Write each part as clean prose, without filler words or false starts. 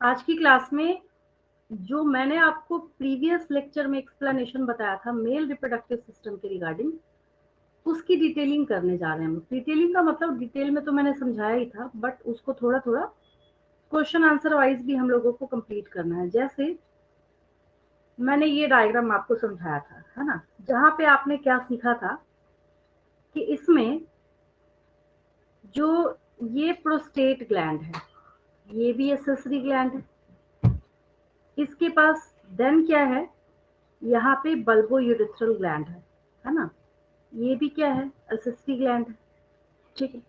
आज की क्लास में जो मैंने आपको प्रीवियस लेक्चर में एक्सप्लेनेशन बताया था मेल रिप्रोडक्टिव सिस्टम के रिगार्डिंग, उसकी डिटेलिंग करने जा रहे हैं हम। डिटेलिंग का मतलब डिटेल में तो मैंने समझाया ही था, बट उसको थोड़ा थोड़ा क्वेश्चन आंसर वाइज भी हम लोगों को कंप्लीट करना है। जैसे मैंने ये डायग्राम आपको समझाया था, है ना, जहाँ पे आपने क्या सीखा था कि इसमें जो ये प्रोस्टेट ग्लैंड है, ये भी एसेसरी ग्लैंड है। इसके पास देन क्या है, यहाँ पे बल्बो यूरिथ्रल ग्लैंड है ना, ये भी क्या है, एसेसरी ग्लैंड है। ठीक है,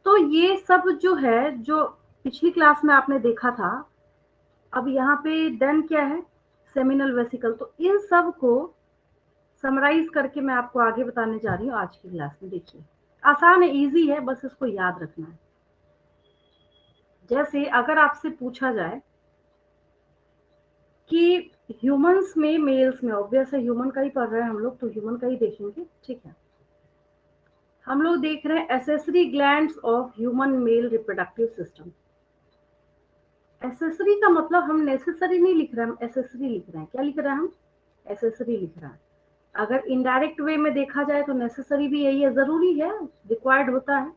तो ये सब जो है, जो पिछली क्लास में आपने देखा था, अब यहाँ पे देन क्या है, सेमिनल वेसिकल। तो इन सब को समराइज करके मैं आपको आगे बताने जा रही हूँ आज की क्लास में। देखिए, आसान है, इजी है, बस इसको याद रखना है। जैसे अगर आपसे पूछा जाए कि ह्यूमंस में, मेल्स में, ऑब्वियस है ह्यूमन का ही पढ़ रहे हैं हम लोग, तो ह्यूमन का ही देखेंगे। ठीक है, हम लोग देख रहे हैं accessory glands of human male reproductive system. Accessory का मतलब हम नेसेसरी नहीं लिख रहे हैं, हम एसेसरी लिख रहे हैं। क्या लिख रहे हैं हम, एसेसरी लिख रहे हैं। अगर इनडायरेक्ट वे में देखा जाए तो नेसेसरी भी यही है, जरूरी है, रिक्वायर्ड होता है,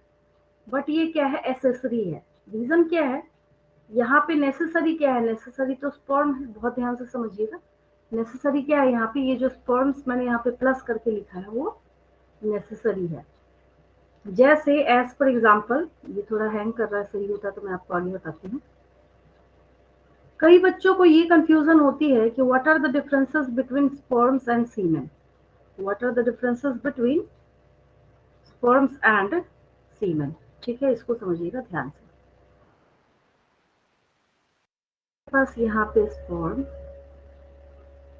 बट ये क्या है, एसेसरी है। रीजन क्या है, यहाँ पे नेसेसरी क्या है, नेसेसरी तो स्पर्म है, बहुत ध्यान से समझिएगा। नेसेसरी क्या है, यहाँ पे ये जो स्पर्म्स मैंने यहाँ पे प्लस करके लिखा है वो नेसेसरी है। जैसे एज पर एग्जाम्पल, ये थोड़ा हैंग कर रहा है, सही होता तो मैं आपको आगे बताती हूँ। कई बच्चों को ये कंफ्यूजन होती है कि what are the differences between sperms and semen. What are the differences between sperms and semen. ठीक है, इसको समझिएगा ध्यान से। बस यहाँ पे स्पर्म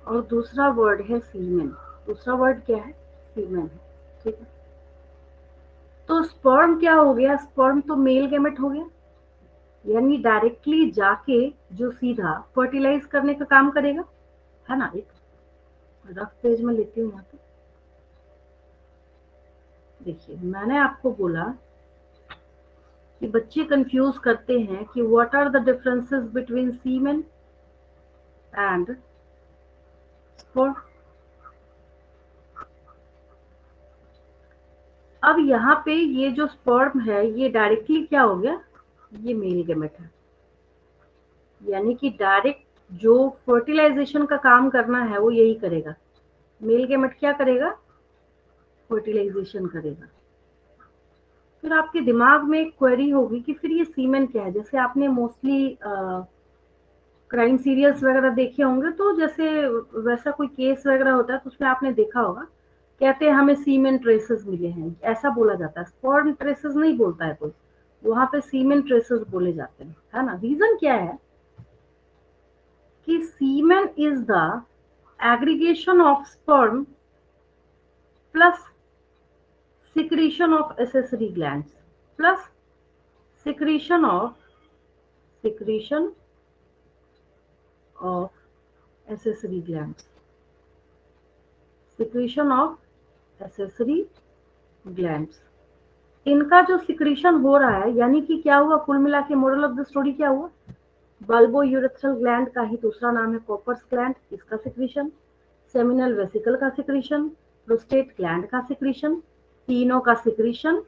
और दूसरा वर्ड है सीमेन। दूसरा वर्ड क्या है, सीमेन है। ठीक है, तो स्पर्म क्या हो गया, स्पर्म तो मेल गैमेट हो गया, यानी डायरेक्टली जाके जो सीधा फर्टिलाइज करने का काम करेगा, है ना। एक रफ पेज में लेती हूँ यहाँ पे। देखिए, मैंने आपको बोला कि बच्चे कंफ्यूज करते हैं कि what are the differences between semen and sperm. अब यहाँ पे ये जो स्पर्म है, ये डायरेक्टली क्या हो गया, ये मेल गैमेट है, यानी कि डायरेक्ट जो फर्टिलाइजेशन का काम करना है वो यही करेगा। मेल गैमेट क्या करेगा, फर्टिलाइजेशन करेगा। फिर आपके दिमाग में एक क्वेरी होगी कि फिर ये सीमेन क्या है। जैसे आपने मोस्टली क्राइम सीरियल्स वगैरह देखे होंगे, तो जैसे वैसा कोई केस वगैरह होता है तो उसमें आपने देखा होगा, कहते हैं हमें सीमेन ट्रेसेस मिले हैं, ऐसा बोला जाता है। स्पर्म ट्रेसेस नहीं बोलता है कोई, वहां पे सीमेन ट्रेसेस बोले जाते हैं, है ना। रीजन क्या है कि semen is the aggregation of sperm plus secretion of accessory glands plus secretion of accessory glands, secretion of accessory glands। इनका जो सिक्रीशन हो रहा है, यानी कि क्या हुआ, कुल मिला के मोरल ऑफ द स्टोरी क्या हुआ, बल्बो यूरेथ्रल ग्लैंड का ही दूसरा नाम है कॉपर्स ग्लैंड, इसका सिक्रीशन, सेमिनल वेसिकल का सिक्रीशन, प्रोस्टेट ग्लैंड का सिक्रीशन, तीनों का सिक्रीशन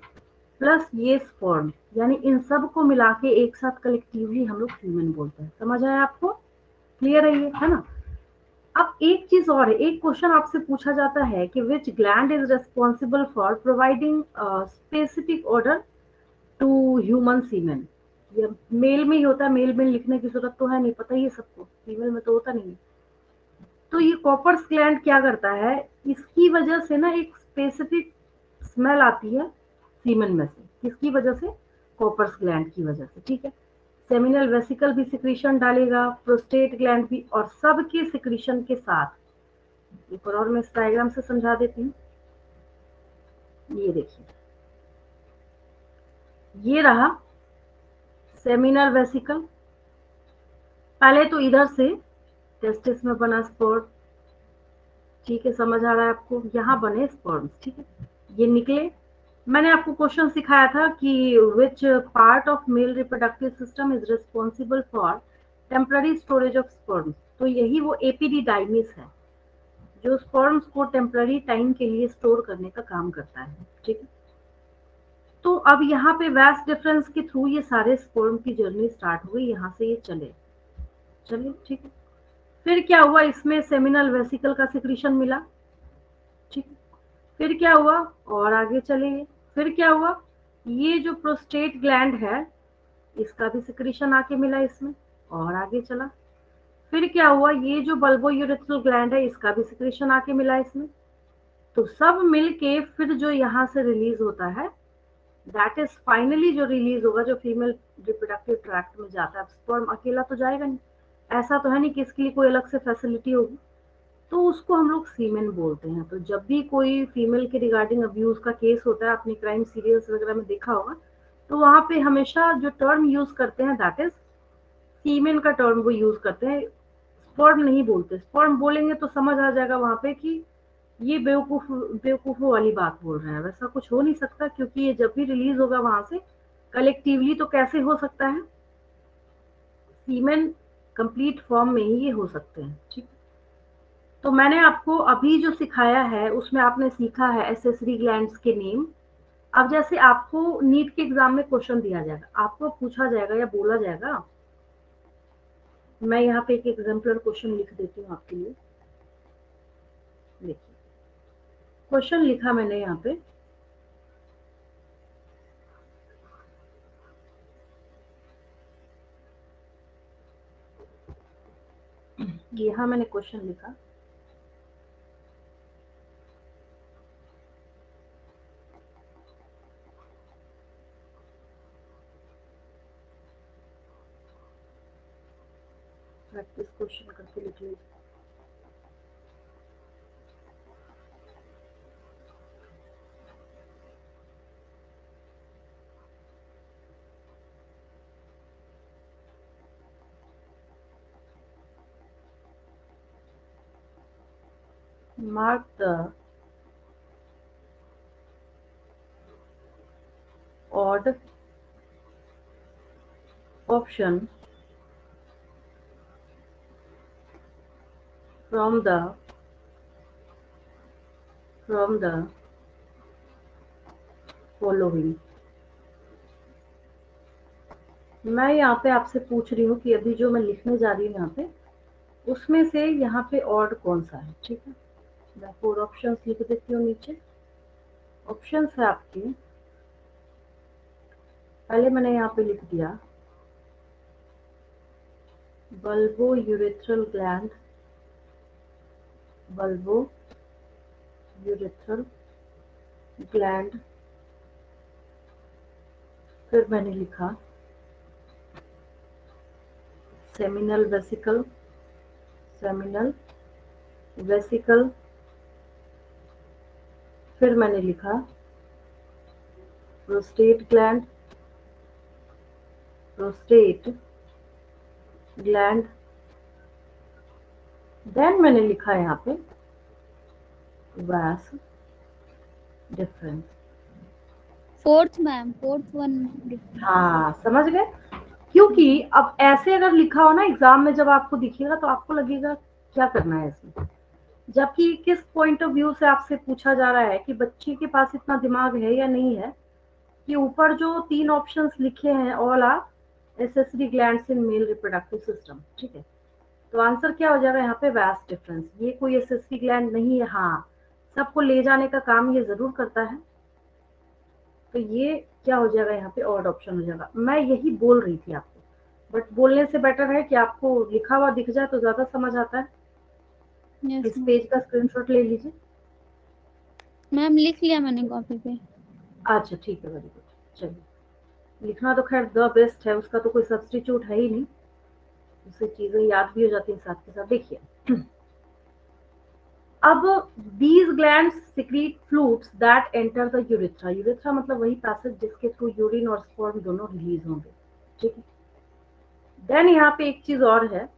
प्लस ये स्पर्म, यानी इन सब को मिला के एक साथ कलेक्टिवली हम लोग सीमेन बोलते हैं। समझ आया आपको, क्लियर है ये, है ना। अब एक चीज और है, एक क्वेश्चन आपसे पूछा जाता है कि which gland is responsible for providing specific order to human semen. ये मेल में ही होता है, मेल में लिखने की जरूरत तो है नहीं, पता ही है सबको, फीमेल में तो होता नहीं है। तो ये कॉपर्स ग्लैंड क्या करता है, इसकी वजह से ना एक स्पेसिफिक स्मेल आती है सीमेन में से। किसकी वजह से, कॉपर्स ग्लैंड की वजह से। ठीक है, सेमिनल वेसिकल भी सिक्रीशन डालेगा, प्रोस्टेट ग्लैंड भी, और सबके सिक्रीशन के साथ एक और मैं इस डायग्राम से समझा देती हूँ। ये देखिए, ये रहा सेमिनल वेसिकल। पहले तो इधर से टेस्टिस में बना स्पर्म, ठीक है, समझ आ रहा है आपको, यहाँ बने स्पर्म्स। ठीक है, ये निकले। मैंने आपको क्वेश्चन सिखाया था कि which part of male reproductive system is responsible for temporary storage of sperms, तो यही वो एपिडिडाइमिस है जो स्पर्म्स को टेम्पररी टाइम के लिए स्टोर करने का काम करता है। ठीक है, तो अब यहाँ पे वैस डिफरेंस के थ्रू ये सारे स्पर्म की जर्नी स्टार्ट हुई, यहाँ से ये चले चले। ठीक है, फिर क्या हुआ, इसमें सेमिनल वेसिकल का सिक्रीशन मिला। ठीक है, फिर क्या हुआ, और आगे चले ये, फिर क्या हुआ, ये जो प्रोस्टेट ग्लैंड है इसका भी सिक्रीशन आके मिला इसमें, और आगे चला। फिर क्या हुआ, ये जो बल्बो यूरेथ्रल ग्लैंड है इसका भी सिक्रीशन आके मिला इसमें। तो सब मिलके फिर जो यहाँ से रिलीज होता है, दैट इज फाइनली जो रिलीज होगा, जो फीमेल रिप्रोडक्टिव ट्रैक्ट में जाता है। स्पर्म अकेला तो जाएगा नहीं, ऐसा तो है नहीं कि इसके लिए कोई अलग से फैसिलिटी होगी, तो उसको हम लोग सीमेन बोलते हैं। तो जब भी कोई फीमेल के रिगार्डिंग अब्यूज का केस होता है, आपने क्राइम सीरियल्स वगैरह में देखा होगा, तो वहां पे हमेशा जो टर्म यूज करते हैं दैट इज सीमेन का टर्म वो यूज करते हैं, स्पर्म नहीं बोलते। स्पर्म बोलेंगे तो समझ आ जाएगा वहां पे कि ये बेवकूफों वाली बात बोल रहे हैं, वैसा कुछ हो नहीं सकता, क्योंकि ये जब भी रिलीज होगा वहां से कलेक्टिवली, तो कैसे हो सकता है, सीमेन कंप्लीट फॉर्म में ही ये हो सकते हैं। ठीक, तो मैंने आपको अभी जो सिखाया है उसमें आपने सीखा है एसेसरी ग्लैंड्स के नेम। अब जैसे आपको नीट के एग्जाम में क्वेश्चन दिया जाएगा, आपको पूछा जाएगा या बोला जाएगा, मैं यहाँ पे एक एग्जाम्पलर क्वेश्चन लिख देती हूँ आपके लिए। देखिए, क्वेश्चन लिखा मैंने यहाँ पे, यहाँ मैंने क्वेश्चन लिखा, प्रैक्टिस क्वेश्चन करके लिख लीजिए। Mark the odd option from the following। मैं यहाँ पे आपसे पूछ रही हूँ कि अभी जो मैं लिखने जा रही हूँ यहाँ पे, उसमें से यहाँ पे ऑड कौन सा है। ठीक है, मैं 4 ऑप्शंस लिख देती हूँ नीचे। ऑप्शंस है आपके, पहले मैंने यहाँ पे लिख दिया bulbo urethral gland, bulbo urethral gland. फिर मैंने लिखा सेमिनल वेसिकल, सेमिनल वेसिकल। फिर मैंने लिखा prostate gland, prostate gland. Then मैंने लिखा यहाँ पे vas deferens. Fourth ma'am, fourth one. हाँ, समझ गए, क्योंकि अब ऐसे अगर लिखा हो ना एग्जाम में, जब आपको दिखेगा तो आपको लगेगा क्या करना है इसमें, जबकि किस पॉइंट ऑफ व्यू से आपसे पूछा जा रहा है कि बच्चे के पास इतना दिमाग है या नहीं है कि ऊपर जो 3 ऑप्शंस लिखे हैं all are accessory glands in male reproductive system. ठीक है, तो आंसर क्या हो जाएगा यहाँ पे वास्ट डिफरेंस। ये कोई एसेसरी ग्लैंड नहीं है, हाँ सबको ले जाने का काम ये जरूर करता है, तो ये क्या हो जाएगा यहाँ पे ऑड ऑप्शन हो जाएगा। मैं यही बोल रही थी आपको, बट बोलने से बेटर है कि आपको लिखा हुआ दिख जाए तो ज्यादा समझ आता है। यस इस पेज का स्क्रीनशॉट ले लीजिए। मैम, लिख लिया मैंने कॉपी पे। अच्छा ठीक है, वेरी गुड। चलिए, लिखना तो खैर द बेस्ट है, उसका तो कोई सब्सटीट्यूट है ही नहीं, उससे चीजें याद भी हो जाती हैं साथ के साथ। देखिए, अब these glands secrete fluids that enter the urethra। Urethra मतलब वही पैसेज जिसके थ्रू यूरिन और स्पर्म दोनों रिलीज होंगे। ठीक है, देन यहाँ पे एक चीज और है,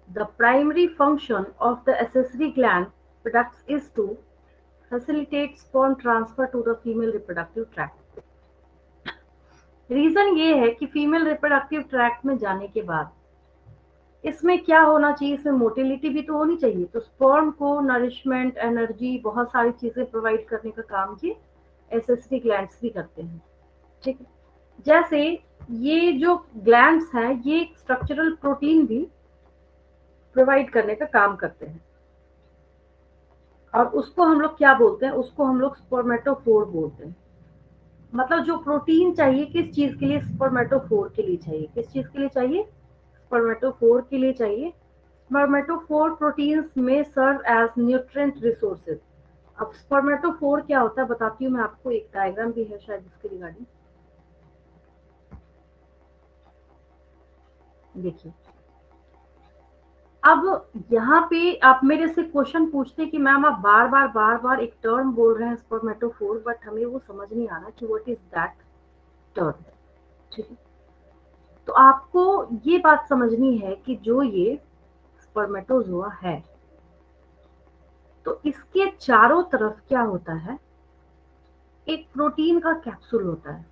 the primary function of the accessory gland products is to facilitate sperm transfer to the female reproductive tract। Reason ये है कि फीमेल रिप्रोडक्टिव ट्रैक्ट में जाने के बाद इसमें क्या होना चाहिए, इसमें मोटिलिटी भी तो होनी चाहिए। तो स्पर्म को नरिशमेंट, एनर्जी, बहुत सारी चीजें प्रोवाइड करने का काम ये एसेसरी ग्लैंड्स भी करते हैं। ठीक है, जैसे ये जो ग्लैंड्स हैं ये स्ट्रक्चरल प्रोटीन भी प्रोवाइड करने का काम करते हैं, और उसको हम लोग क्या बोलते हैं, उसको हम लोग स्पर्मेटोफोर बोलते हैं। मतलब जो प्रोटीन चाहिए किस चीज के लिए, स्पर्मेटोफोर के लिए चाहिए। किस चीज के लिए चाहिए, स्पर्मेटोफोर के लिए चाहिए। स्पर्मेटोफोर प्रोटीन्स में सर्व एज न्यूट्रिएंट रिसोर्सेज। अब स्पर्मेटोफोर क्या होता है बताती हूँ मैं आपको, एक डायग्राम भी है शायद इसके रिगार्डिंग, देखिए। अब यहाँ पे आप मेरे से क्वेश्चन पूछते कि मैम आप बार बार एक टर्म बोल रहे हैं स्पर्मेटोफोर, बट हमें वो समझ नहीं आ रहा कि व्हाट इज दैट टर्म। ठीक है, तो आपको ये बात समझनी है कि जो ये स्पर्मेटोजोआ है, तो इसके चारों तरफ क्या होता है, एक प्रोटीन का कैप्सूल होता है।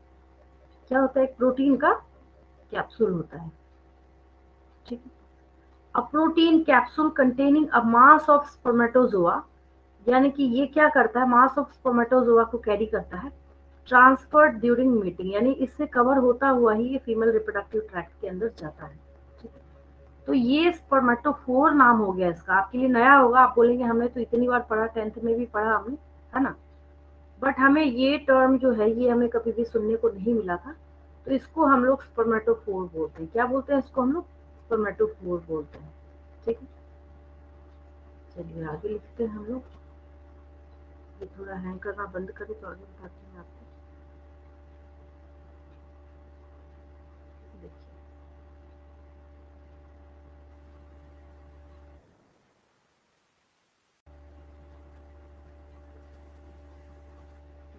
क्या होता है, एक प्रोटीन का कैप्सूल होता है। ठीक है, a protein capsule containing a mass of spermatozoa, यानी कि ये क्या करता है, मास ऑफ स्पर्मेटोजोआ को कैरी करता है, ट्रांसफर्ड ड्यूरिंग मीटिंग, यानी इससे कवर होता हुआ ही ये फीमेल रिप्रोडक्टिव ट्रैक्ट के अंदर जाता है। ठीक है, तो ये स्पर्मेटोफोर नाम हो गया इसका। आपके लिए नया होगा, आप बोलेंगे हमने तो इतनी बार पढ़ा, 10th में भी पढ़ा हमने, है ना, बट हमें ये टर्म जो है ये हमें कभी भी सुनने को नहीं मिला था। तो इसको हम लोग स्पर्मेटोफोर बोलते हैं। क्या बोलते हैं इसको हम लोग, स्पर्मेटोफोर बोलते हैं। ठीक है, चलिए आगे लिखते हैं हम लोग। ये थोड़ा हैंग करना बंद करें तो आगे बताते हैं आपको। देखिए,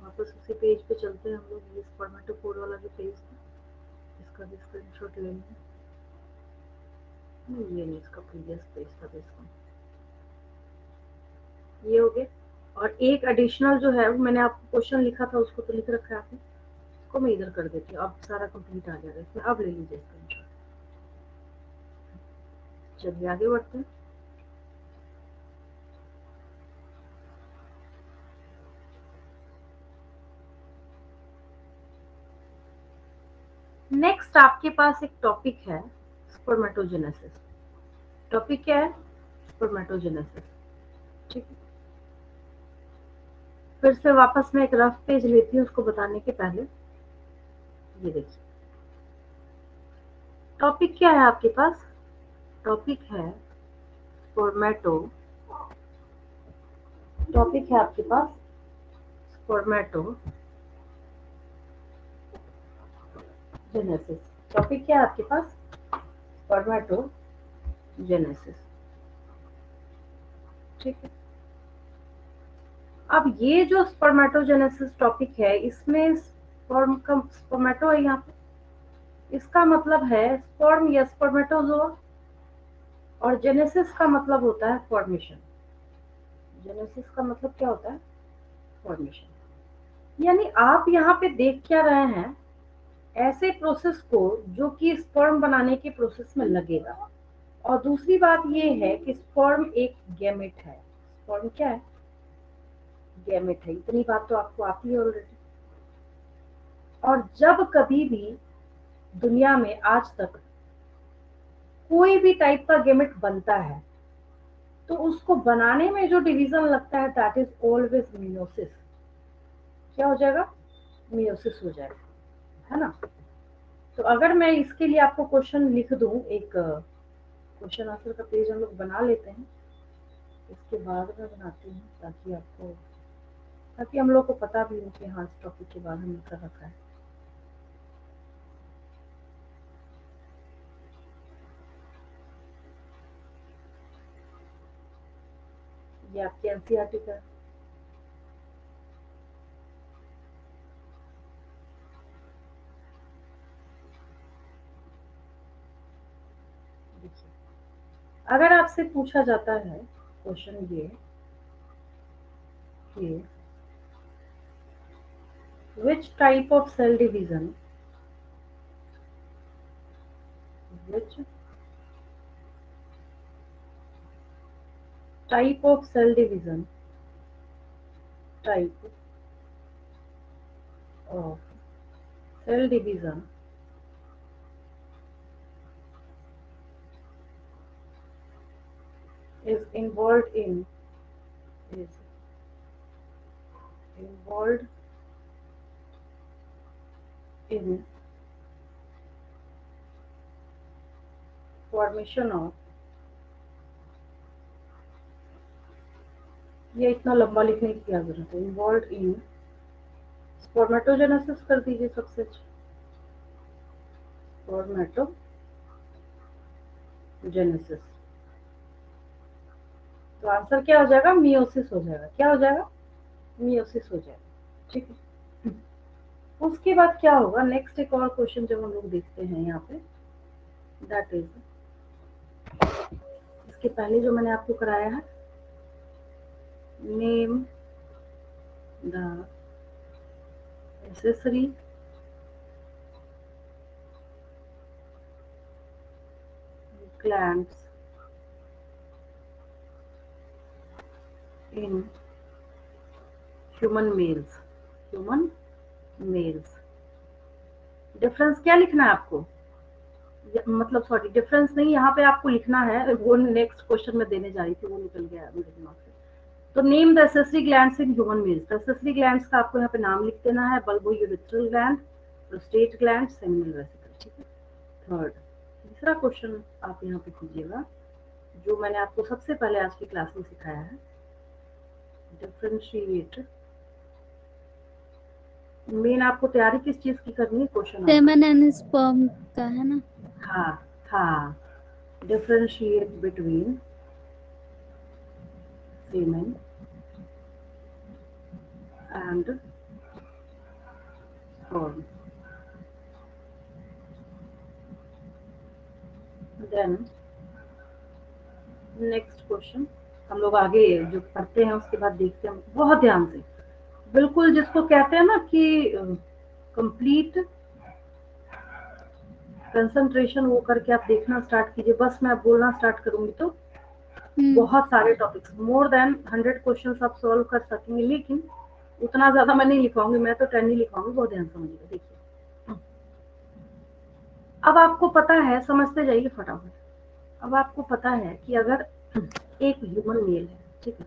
वापस उसी पेज पे चलते हैं हम लोग। ये स्पर्मेटोफोर वाला जो पेज था, इसका भी स्क्रीनशॉट ले लेंगे। नहीं, ये नहीं, इसका प्रीवियस पेज था, इसका ये हो गया। और एक एडिशनल जो है, मैंने आपको क्वेश्चन लिखा था उसको तो लिख रखा है आपने, इसको मैं इधर कर देती हूँ। अब सारा कंप्लीट आ जाएगा इसमें, अब ले लीजिए स्क्रीनशॉट। चलिए आगे बढ़ते हैं। नेक्स्ट आपके पास एक टॉपिक है स्पर्मेटोजेनेसिस। टॉपिक क्या है, स्पर्मेटोजेनेसिस। ठीक है, फिर से वापस मैं एक रफ पेज लेती हूँ उसको बताने के पहले। ये देखिए, टॉपिक क्या है आपके पास, टॉपिक है स्पर्मेटो, टॉपिक है आपके पास स्पर्मेटोजेनेसिस। टॉपिक क्या है आपके पास, स्पर्मेटोजेनेसिस। ठीक है, अब ये जो स्पर्मेटोजेनेसिस टॉपिक है, इसमें स्पर्म का स्पर्मेटो है यहाँ पे, इसका मतलब है स्पर्म या स्पर्मेटोजोआ, और जेनेसिस का मतलब होता है फॉर्मेशन। जेनेसिस का मतलब क्या होता है, फॉर्मेशन। यानी आप यहाँ पे देख क्या रहे हैं, ऐसे प्रोसेस को जो कि स्पर्म बनाने के प्रोसेस में लगेगा। और दूसरी बात ये है कि स्पर्म एक गैमेट है। स्पर्म क्या है, गैमेट है। इतनी बात तो आपको आती है ऑलरेडी। और जब कभी भी दुनिया में आज तक कोई भी टाइप का गैमेट बनता है, तो उसको बनाने में जो डिवीजन लगता है दैट इज ऑलवेज मियोसिस। क्या हो जाएगा, मियोसिस हो जाएगा, है ना। तो अगर मैं इसके लिए आपको क्वेश्चन लिख दूं, एक क्वेश्चन आंसर का पेज हम लोग बना लेते हैं, इसके बाद मैं बनाती हूँ ताकि आपको, ताकि हम लोग को पता भी हो कि हाँ इस टॉपिक के बाद हमने कर रखा है। ये आपके एनसीईआरटी का है। देखिए, अगर आपसे पूछा जाता है क्वेश्चन ये कि which type of cell division which type of cell division type of cell division is involved in formation of, ये इतना लंबा लिखने की क्या जरूरत है, इन्वॉल्व इन स्पर्मेटोजेनेसिस कर दीजिए सबसे अच्छा, स्पर्मेटोजेनेसिस। तो आंसर क्या हो जाएगा, मियोसिस हो जाएगा। क्या हो जाएगा, मियोसिस हो जाएगा। ठीक है, उसके बाद क्या होगा, नेक्स्ट एक और क्वेश्चन जब हम लोग देखते हैं यहाँ पे, दैट इज, इसके पहले जो मैंने आपको कराया है, name the accessory glands in human males, human mails. Difference क्या लिखना है आपको, मतलब सॉरी डिफरेंस नहीं, यहाँ पे आपको लिखना है, वो नेक्स्ट क्वेश्चन में देने जा रही थी, वो निकल गया मेरे दिमाग से। तो name the accessory glands in human mails, accessory glands का आपको यहाँ पे नाम लिख देना है, bulbo urethral gland, prostate gland, seminal vesicle. ठीक है, थर्ड, तीसरा क्वेश्चन आप यहाँ पे कीजिएगा, जो मैंने आपको सबसे पहले आज की क्लास में सिखाया है, डिफरेंशिएट। मेन आपको तैयारी किस चीज की करनी है, क्वेश्चन सेमन एंड स्पर्म का है ना। हाँ हाँ, differentiate between semen and sperm। Then next question, हम लोग आगे जो पढ़ते हैं उसके बाद देखते हैं बहुत ध्यान से, बिल्कुल जिसको कहते हैं ना कि कंप्लीट कंसंट्रेशन वो करके आप देखना स्टार्ट कीजिए। बस मैं बोलना स्टार्ट करूंगी तो बहुत सारे टॉपिक्स, मोर देन 100 क्वेश्चन आप सॉल्व कर सकेंगे, लेकिन उतना ज्यादा मैं नहीं लिखवाऊंगी, मैं तो 10 ही लिखवाऊंगी। बहुत ध्यान समझिएगा। देखिए, अब आपको पता है, समझते जाइए फटाफट। अब आपको पता है कि अगर एक ह्यूमन मेल है, ठीक है,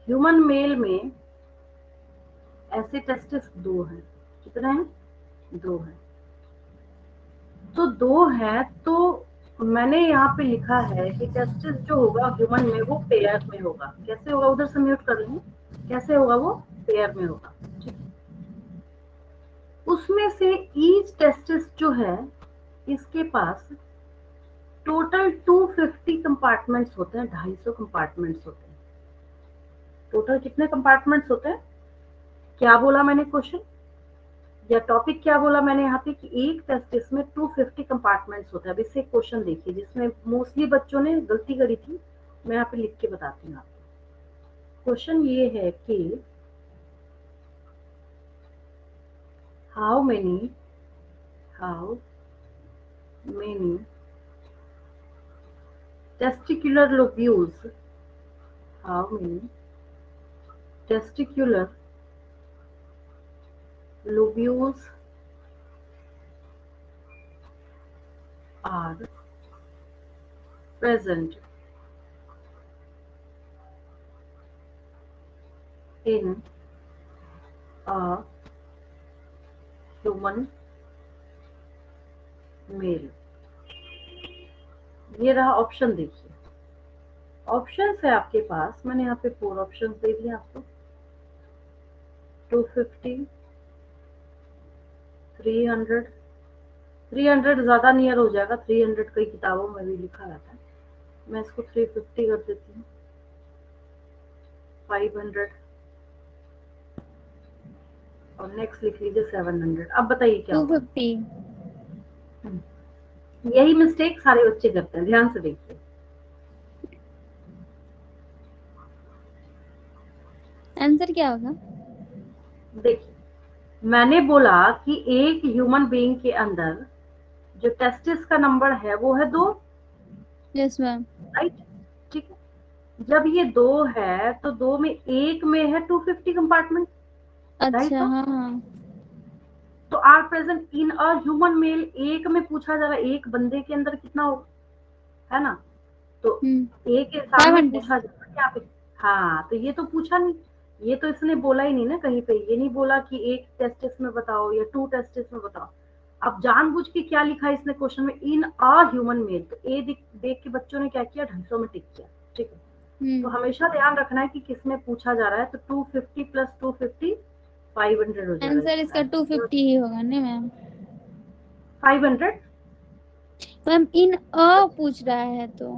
ह्यूमन मेल में ऐसे टेस्टिस दो हैं, कितने हैं, दो हैं। तो दो हैं, तो मैंने यहाँ पे लिखा है कि टेस्टिस जो होगा ह्यूमन में वो पेयर में होगा। कैसे होगा, उधर से म्यूट कर लेंगे, कैसे होगा वो, पेयर में होगा। ठीक है, उसमें से ईच टेस्टिस जो है, इसके पास टोटल 250 कंपार्टमेंट्स होते हैं, 250 कंपार्टमेंट्स होते हैं। टोटल कितने कंपार्टमेंट्स होते हैं, क्या बोला मैंने क्वेश्चन या टॉपिक क्या बोला मैंने यहाँ पे, कि एक टेस्टिस में 250 कंपार्टमेंट्स होते हैं। अब इससे क्वेश्चन देखिए जिसमें मोस्टली बच्चों ने गलती करी थी, मैं यहाँ पे लिख के बताती हूँ आपको। क्वेश्चन ये है कि how many testicular lobules, how many testicular lobules are present in a human male। ये रहा ऑप्शन, देखिए ऑप्शन है आपके पास, मैंने यहाँ पे 4 ऑप्शन दे दिए आपको, 250, 300, 300 ज्यादा नियर हो जाएगा, 300 कई किताबों में भी लिखा रहता है, मैं इसको 350 कर देती हूँ, 500 और नेक्स्ट लिख लीजिए 700। अब बताइए क्या होगा, 250। यही मिस्टेक सारे बच्चे करते हैं, ध्यान से देखिए। आंसर क्या होगा, देखिए मैंने बोला कि एक ह्यूमन बीइंग के अंदर जो टेस्टिस का नंबर है वो है 2, यस मैम। राइट? ठीक है, जब ये 2 है तो 2 में एक में है 250 कंपार्टमेंट, राइट? अच्छा हाँ हाँ। तो are present in a human male, एक में पूछा जा रहा है एक बंदे के अंदर कितना होगा, है ना? तो एक इंसान में 500। पूछा जा रहा है यहाँ पे। हाँ, तो ये तो पूछा नहीं, ये तो इसने बोला ही नहीं ना कहीं पे, ये नहीं बोला कि एक टेस्टिस में बताओ या 2 टेस्टिस में बताओ। अब जानबूझ के क्या लिखा है इसने क्वेश्चन में, इन अ ह्यूमन मेल, तो ए देख के बच्चों ने क्या किया, 250 में टिक किया, ठीक है? तो हमेशा ध्यान रखना है कि किस में पूछा जा रहा है, तो 250 प्लस 250 500 हो जाएगा आंसर इसका इसका 250 ही होगा ना मैम? 500। मैम इन अ पूछ रहा है तो।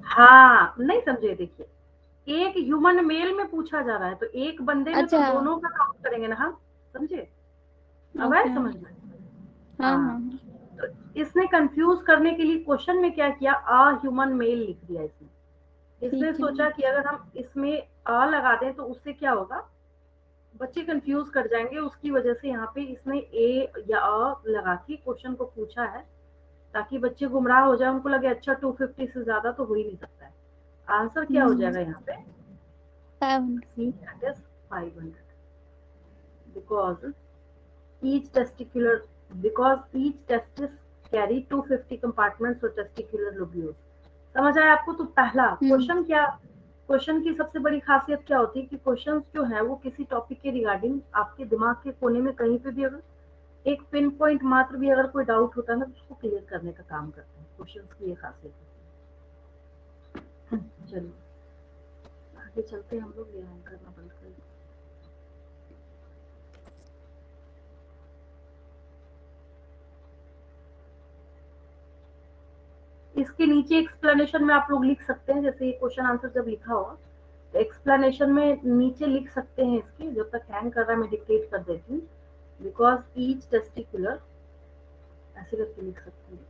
हाँ, नहीं समझे, देखिए एक ह्यूमन मेल में पूछा जा रहा है तो एक बंदे में तो अच्छा दोनों का काउंट करेंगे ना, हाँ, समझे? अब आए ओके। समझ में? हाँ हाँ हाँ, हाँ। तो इसने कंफ्यूज करने के लिए क्वेश्चन में क्या किया, आ ह्यूमन मेल लिख दिया इसने। इसने ठीक है सोचा मैम। कि अगर हम इसमें आ लगा दें तो उससे क्या होगा, बच्चे कंफ्यूज कर जाएंगे, उसकी वजह से यहाँ पे इसने ए या आ लगा के क्वेश्चन को पूछा है, ताकि बच्चे गुमराह हो जाए, उनको लगे अच्छा 250 से ज्यादा तो हो ही नहीं सकता है। आंसर क्या हो जाएगा यहाँ पे, 500। C, that is 500, because each testicular because each testis carry 250 compartments or testicular lobules। समझ आया आपको? तो पहला क्वेश्चन क्या, क्वेश्चन की सबसे बड़ी खासियत क्या होती है कि क्वेश्चन जो है वो किसी टॉपिक के रिगार्डिंग आपके दिमाग के कोने में कहीं पे भी अगर एक पिन पॉइंट मात्र भी अगर कोई डाउट होता है ना, तो उसको क्लियर करने का काम करते हैं, क्वेश्चन की ये खासियत है। चलिए आगे चलते हैं, हम लोग ये करना बंद कर। इसके नीचे एक्सप्लेनेशन में आप लोग लिख सकते हैं, जैसे ये क्वेश्चन आंसर जब लिखा हुआ तो एक्सप्लेनेशन में नीचे लिख सकते हैं इसके, जब तक हैंग कर रहा है मैं डिक्टेट कर देती हूँ, बिकॉज ईच टेस्टिकुलर, ऐसे करके लिख सकते हैं।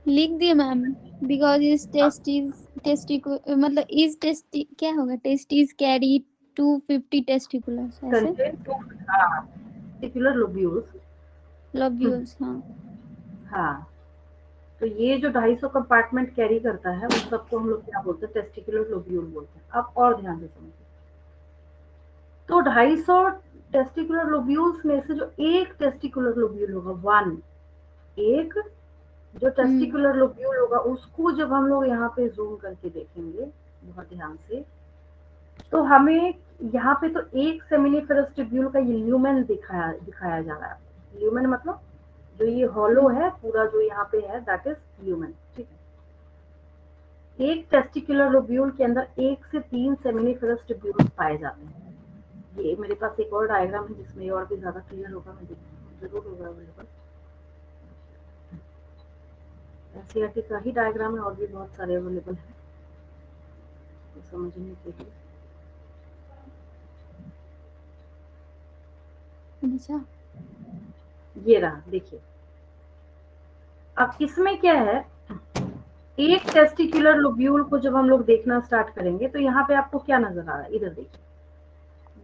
लिख दिए मैम। बिकॉज इज टेस्टिको मतलब इज टेस्टी क्या होगा, टेस्टिस कैरी 250 टेस्टिकुलर्स ऐसे। कंटेंट टू, हाँ, टेस्टिकुलर लोब्यूल्स। लोब्यूल्स हाँ। हाँ, तो ये जो 250 कंपार्टमेंट कैरी करता है उन सबको हम लोग क्या बोलते हैं, टेस्टिकुलर लोब्यूल बोलते हैं। आप और ध्यान से समझिए, तो 250 टेस्टिकुलर लोब्यूल्स में से जो एक टेस्टिकुलर लोब्यूल होगा, वन, एक जो टेस्टिकुलर लोब्यूल होगा उसको जब हम लोग यहाँ पे जूम करके देखेंगे बहुत ध्यान से, तो हमें यहाँ पे तो एक सेमिनिफेरस ट्यूब्यूल का ये ल्यूमेन दिखाया जा रहा है। ल्यूमेन मतलब जो ये हॉलो है पूरा जो यहाँ पे है, दैट इज ल्यूमेन, ठीक है? एक टेस्टिकुलर लोब्यूल के अंदर 1 से 3 सेमिनिफेरस ट्यूब्यूल पाए जाते हैं। ये मेरे पास एक और डायग्राम है जिसमें और भी ज्यादा क्लियर होगा, मैं जरूर होगा अवेलेबल। एनसीईआरटी का ही डायग्राम है, और भी बहुत सारे अवेलेबल है तो समझने के लिए। अच्छा ये रहा, देखिए अब इसमें क्या है, एक टेस्टिकुलर लोब्यूल को जब हम लोग देखना स्टार्ट करेंगे तो यहाँ पे आपको क्या नजर आ रहा है, इधर देखिए,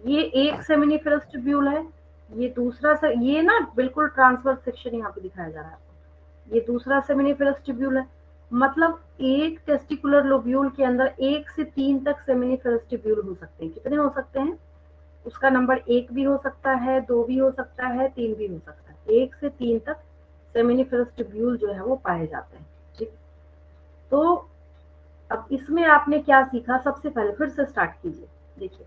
ये एक सेमिनिफेरस ट्यूब्यूल है, ये दूसरा ये ना बिल्कुल ट्रांसवर्स सेक्शन यहाँ पे दिखाया जा रहा है, ये दूसरा सेमिनिफेरस ट्यूब्यूल है। मतलब एक टेस्टिकुलर लोब्यूल के अंदर 1 से 3 तक सेमिनिफेरस ट्यूब्यूल हो सकते हैं। कितने हो सकते हैं? उसका नंबर 1 भी हो सकता है, 2 भी हो सकता है, 3 भी हो सकता है, 1 से 3 तक सेमिनिफेरस ट्यूब्यूल जो है वो पाए जाते हैं, ठीक? तो अब इसमें आपने क्या सीखा, सबसे पहले फिर से स्टार्ट कीजिए, देखिए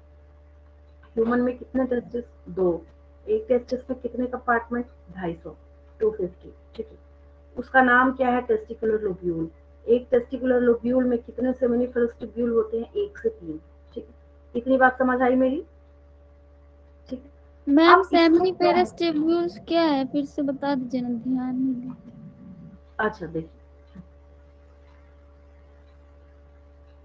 ह्यूमन में कितने टेस्टिस, 2, एक टेस्टिस में कितने कंपार्टमेंट, 250, 250, ठीक है? उसका नाम क्या है, टेस्टिकुलर लोब्यूल। एक टेस्टिकुलर लोब्यूल में कितने सेमिनिफेरस ट्यूब्यूल होते हैं, 1 से 3, ठीक है? इतनी बात समझ आई मेरी, ठीक है? मैम अब इसमें क्या है, सेमिनिफेरस ट्यूब्यूल्स क्या है, फिर से बता दीजिए ना, ध्यान नहीं दिया। अच्छा देखिए,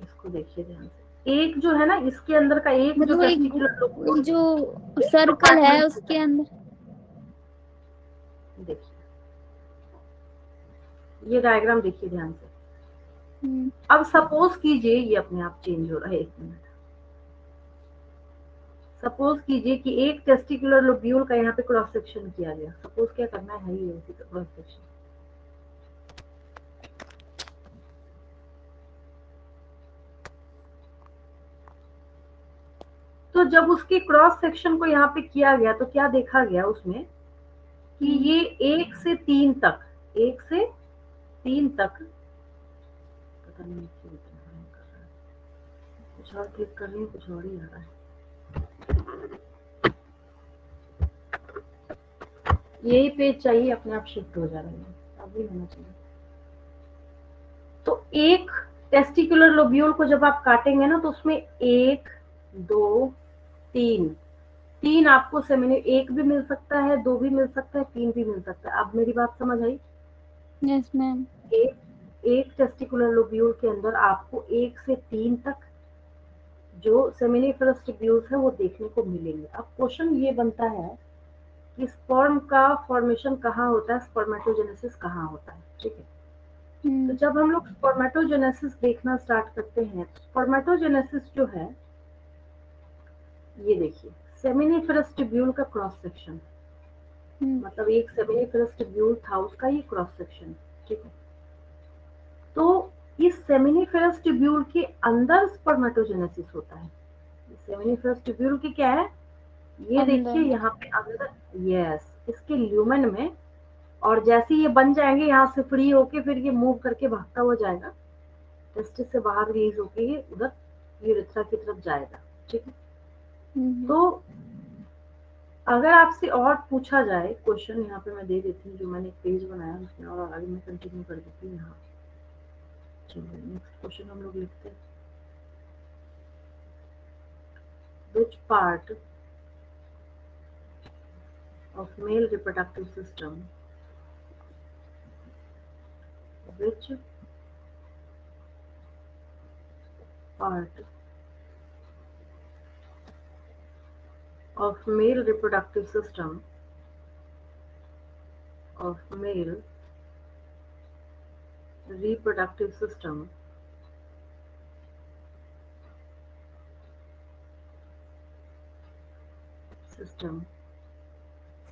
इसको देखिए ध्यान से, एक जो है ना इसके अंदर का एक जो मतलब टेस्टिकुलर एक लोब्यूल, जो एक सर्कल है कंपार्टमेंट होता उसके है, अंदर। देखिए ये डायग्राम देखिए ध्यान से। हम्म। अब सपोज कीजिए ये अपने आप चेंज हो रहा है, 1 मिनट, सपोज कीजिए कि एक टेस्टिकुलर लोब्यूल का यहाँ पे क्रॉस सेक्शन किया गया, सपोज क्या करना है ही उसी का क्रॉस सेक्शन। तो जब उसके क्रॉस सेक्शन को यहाँ पे किया गया तो क्या देखा गया उसमें कि ये 1 से 3 तक, 1 से 3 तक, पता नहीं क्यों इतना hang कर रहा है, कुछ और क्लिक कर रही हूँ कुछ और ही आ रहा है। यही पेज चाहिए, अपने आप शिफ्ट हो जा रहा है, अभी होना चाहिए। तो एक टेस्टिकुलर लोब्यूल को जब आप काटेंगे ना तो उसमें 1 2 3 3 आपको सेमिनी, 1 भी मिल सकता है, 2 भी मिल सकता है, 3 भी मिल सकता है। अब मेरी बात समझ आई? Yes ma'am. एक टेस्टिकुलर लोब्यूल के अंदर आपको 1 से 3 तक जो सेमिनिफरस ट्यूब्यूल्स है वो देखने को मिलेंगे। अब क्वेश्चन ये बनता है कि स्पर्म का फॉर्मेशन कहाँ होता है, स्पर्मेटोजेनेसिस कहाँ होता है, ठीक है। तो जब हम लोग स्पर्मेटोजेनेसिस देखना स्टार्ट करते हैं, स्पर्मेटोजेनेसिस जो है, ये देखिए सेमिनिफरस ट्यूब्यूल का क्रॉस सेक्शन, मतलब एक सेमिनिफरस ट्यूब्यूल था उसका ये क्रॉस सेक्शन, ठीक है। तो इस सेमिनिफरस ट्यूब्यूल के अंदर स्पर्मेटोजेनेसिस होता है। सेमिनिफरस ट्यूब्यूल की क्या है, ये देखिए यहाँ पे अंदर, यस, इसके ल्यूमेन में, और जैसे ये बन जाएंगे यहाँ से फ्री होके फिर ये मूव करके भागता हुआ जाएगा, टेस्टिस से बाहर रिलीज होके ये उधर यूरेथ्रा की तरफ जाएगा, ठीक है। तो अगर आपसे और पूछा जाए क्वेश्चन, यहाँ पे मैं दे देती हूँ, जो मैंने एक पेज बनाया उसमें, और आगे मैं कंटिन्यू कर देती हूँ यहाँ। चलिए नेक्स्ट क्वेश्चन हम लोग लिखते हैं। Which part of male reproductive system, which part of male reproductive system, of male reproductive system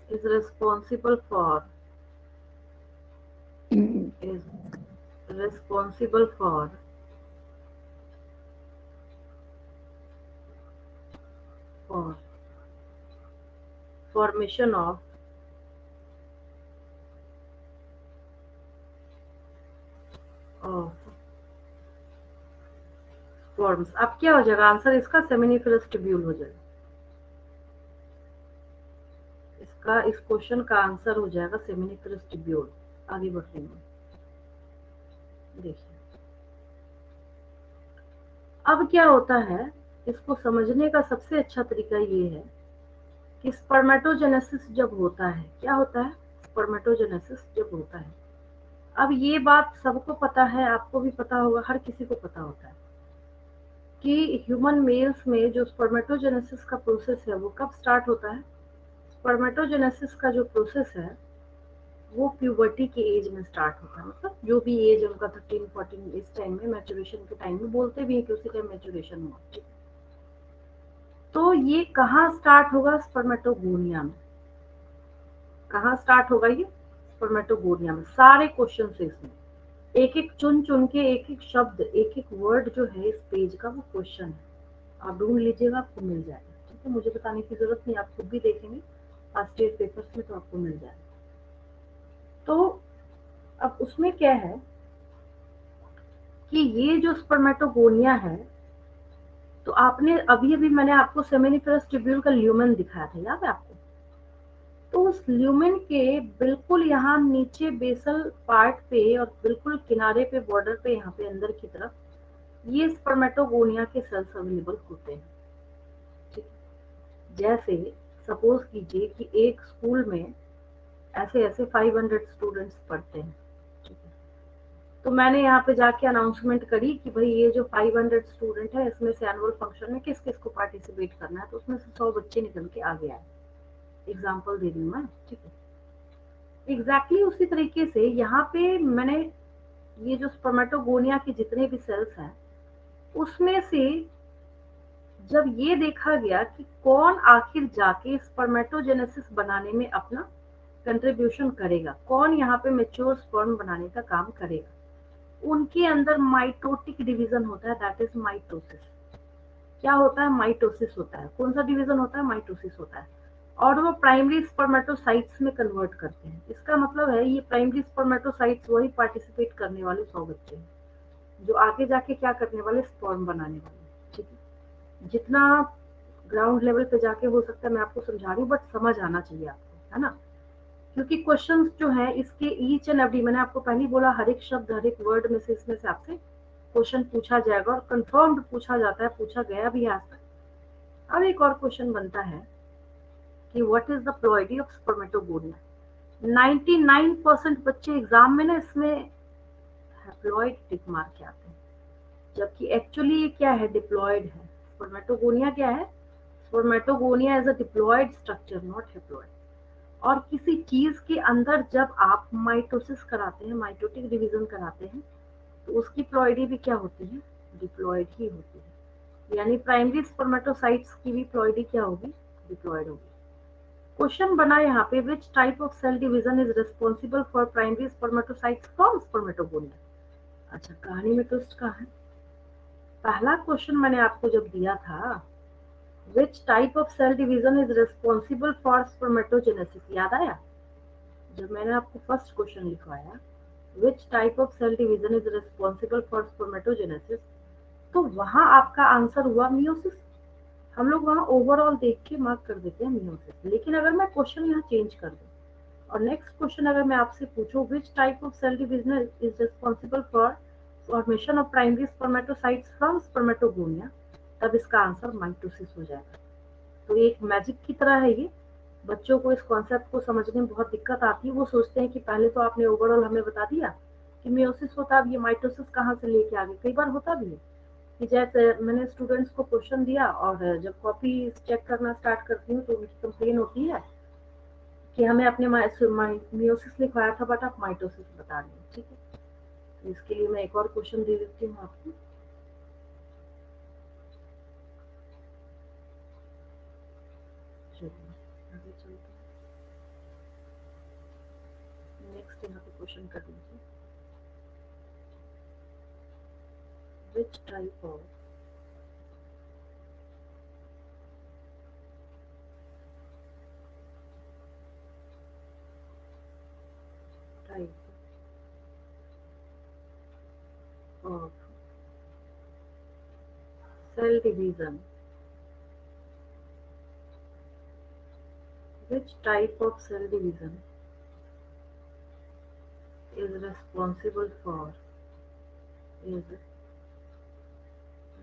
is responsible for, is responsible for formation of sperms. अब क्या हो जाएगा आंसर इसका, सेमिनिफरस ट्यूब्यूल हो जाएगा इसका, इस क्वेश्चन का आंसर हो जाएगा सेमिनिफरस ट्यूब्यूल। आगे बढ़ रही हूँ, देखिए अब क्या होता है, इसको समझने का सबसे अच्छा तरीका ये है कि स्पर्मेटोजेनेसिस जब होता है, क्या होता है, स्पर्मेटोजेनेसिस जब होता है, अब ये बात सबको पता है, आपको भी पता होगा, हर किसी को पता होता है कि ह्यूमन मेल्स में जो स्पर्मेटोजेनेसिस का प्रोसेस है वो कब स्टार्ट होता है। स्पर्मेटोजेनेसिस का जो प्रोसेस है वो प्यूबर्टी के एज में स्टार्ट होता है, मतलब जो भी एज उनका 13-14 इस टाइम में, मैचुरेशन के टाइम में, बोलते भी है कि उसी टाइम मैचुरेशन हुआ। तो ये कहाँ स्टार्ट होगा, स्पर्मेटोगोनिया में। कहाँ स्टार्ट होगा ये, स्पर्मेटोगोनिया में। सारे क्वेश्चन से इसमें एक एक चुन चुन के, एक एक शब्द, एक एक वर्ड जो है इस पेज का वो क्वेश्चन है, आप ढूंढ लीजिएगा, आपको मिल जाएगा, ठीक है। मुझे बताने की जरूरत नहीं, आप खुद भी देखेंगे फर्स्ट ईयर पेपर्स में तो आपको मिल जाएगा। तो अब उसमें क्या है कि ये जो स्पर्मेटोगोनिया है, तो आपने अभी अभी मैंने आपको सेमिनिफरस ट्यूब्यूल का ल्यूमेन दिखाया था, याद है आपको। तो उस ल्यूमेन के बिल्कुल यहाँ नीचे बेसल पार्ट पे और बिल्कुल किनारे पे, बॉर्डर पे, यहाँ पे अंदर की तरफ ये स्पर्मेटोगोनिया के सेल्स अवेलेबल होते हैं, ठीक। जैसे सपोज कीजिए कि एक स्कूल में ऐसे ऐसे 500 स्टूडेंट्स पढ़ते हैं, ठीक है। तो मैंने यहाँ पे जाके अनाउंसमेंट करी कि भाई ये जो 500 स्टूडेंट है इसमें से एनुअल फंक्शन में किस किस को पार्टिसिपेट करना है, तो उसमें से 100 बच्चे निकल के आगे आए। एग्जाम्पल दे रही हूँ मैं, ठीक है। एग्जैक्टली उसी तरीके से यहाँ पे मैंने ये जो स्पर्मेटोगोनिया के जितने भी सेल्स हैं उसमें से जब ये देखा गया कि कौन आखिर जाके स्पर्मेटोजेनेसिस बनाने में अपना कंट्रीब्यूशन करेगा, कौन यहाँ पे मेच्योर स्पर्म बनाने का काम करेगा, उनके अंदर माइटोटिक डिवीजन होता है, दैट इज माइटोसिस। क्या होता है? माइटोसिस होता है। कौन सा डिवीजन होता है? माइटोसिस होता है। और वो प्राइमरी स्पर्मेटोसाइट्स में कन्वर्ट करते हैं। इसका मतलब है ये प्राइमरी स्पर्मेटोसाइट्स वही पार्टिसिपेट करने वाले 100 बच्चे हैं जो आगे जाके क्या करने वाले? स्पर्म बनाने वाले। ठीक है, जितना ग्राउंड लेवल पे जाके हो सकता है मैं आपको समझा रही हूँ, बट समझ आना चाहिए आपको, है ना? क्योंकि क्वेश्चंस जो है इसके ईच एंड एवरी, मैंने आपको पहले बोला हर एक शब्द हर एक वर्ड में से इसमें से आपसे क्वेश्चन पूछा जाएगा और कंफर्म्ड पूछा जाता है, पूछा गया भी है आज तक। अब एक और क्वेश्चन बनता है कि what is the ploidy of spermatogonia. 99% बच्चे एग्जाम में ना इसमें हैप्लॉइड टिक मार के आते हैं, जबकि एक्चुअली ये क्या है? डिप्लॉयड है। स्पर्मेटोगोनिया क्या है? Spermatogonia is a diploid structure, not haploid. और किसी चीज के अंदर जब आप माइटोसिस कराते हैं, माइटोटिक डिवीजन कराते हैं, तो उसकी प्लॉइडी भी क्या होती है? डिप्लॉयड ही होती है। यानी प्राइमरी स्पर्मेटोसाइट्स की भी प्लॉइडी क्या होगी? डिप्लॉयड होगी। क्वेश्चन बना यहाँ पे, which type of cell division is responsible for primary spermatocytes from spermatogonia. अच्छा, कहानी में ट्विस्ट कहाँ है? पहला क्वेश्चन मैंने आपको जब दिया था, which type of cell division is responsible for spermatogenesis, याद आया? जब मैंने आपको फर्स्ट क्वेश्चन लिखवाया, which type of cell division is responsible for spermatogenesis, तो वहां आपका आंसर हुआ मियोसिस। हम लोग वहां ओवरऑल देख के मार्क कर देते हैं मियोसिस। लेकिन अगर मैं क्वेश्चन यहाँ चेंज कर दूं और नेक्स्ट क्वेश्चन अगर मैं आपसे पूछूं, which type of cell division is responsible for formation of primary spermatocytes from spermatogonia, तब इसका आंसर माइटोसिस हो जाएगा। तो एक मैजिक की तरह है ये। बच्चों को इस कॉन्सेप्ट को समझने में बहुत दिक्कत आती है। वो सोचते हैं कि पहले तो आपने ओवरऑल हमें बता दिया कि मियोसिस होता है, अब ये माइटोसिस कहाँ से लेके आ गए। कई बार होता भी है कि जैसे मैंने स्टूडेंट्स को क्वेश्चन दिया और जब कॉपी चेक करना स्टार्ट करती हूँ तो उनकी कंप्लेन होती है कि हमें अपने मियोसिस लिखवाया था बट आप माइटोसिस बता रहे हैं। ठीक है, तो इसके लिए मैं एक और क्वेश्चन दे देती हूँ आपको। चलिए आगे चलते हैं। नेक्स्ट यहाँ पे क्वेश्चन कर लीजिए, विच type of type of cell division, which type of cell division is responsible for is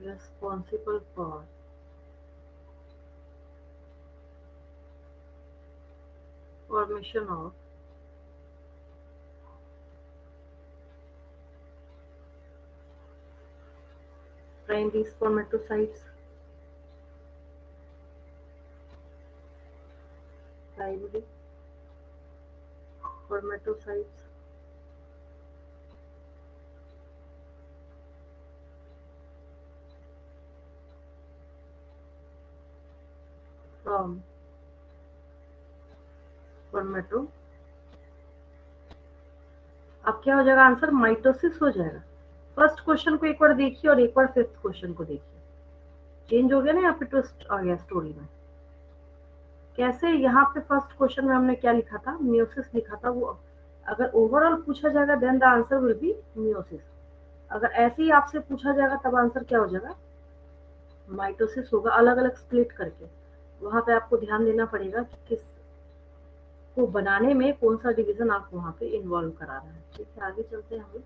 responsible for formation of primary spermatocytes, primary spermatocytes from spermato। अब क्या हो जाएगा आंसर? माइटोसिस हो जाएगा। फर्स्ट क्वेश्चन को एक बार देखिए और एक बार फिफ्थ क्वेश्चन को देखिए। चेंज हो गया ना, यहाँ पे ट्विस्ट आ गया स्टोरी में। कैसे? यहाँ पे फर्स्ट क्वेश्चन में हमने क्या लिखा था? मियोसिस लिखा था। वो अगर ओवरऑल पूछा जाएगा then the answer will be meiosis. अगर ऐसे ही आपसे पूछा जाएगा तब आंसर क्या हो जाएगा? माइटोसिस होगा, अलग अलग स्प्लिट करके। वहां पे आपको ध्यान देना पड़ेगा कि किस को बनाने में कौन सा डिवीजन आप वहां पे इन्वॉल्व करा रहे हैं। ठीक है, आगे चलते हैं हम लोग।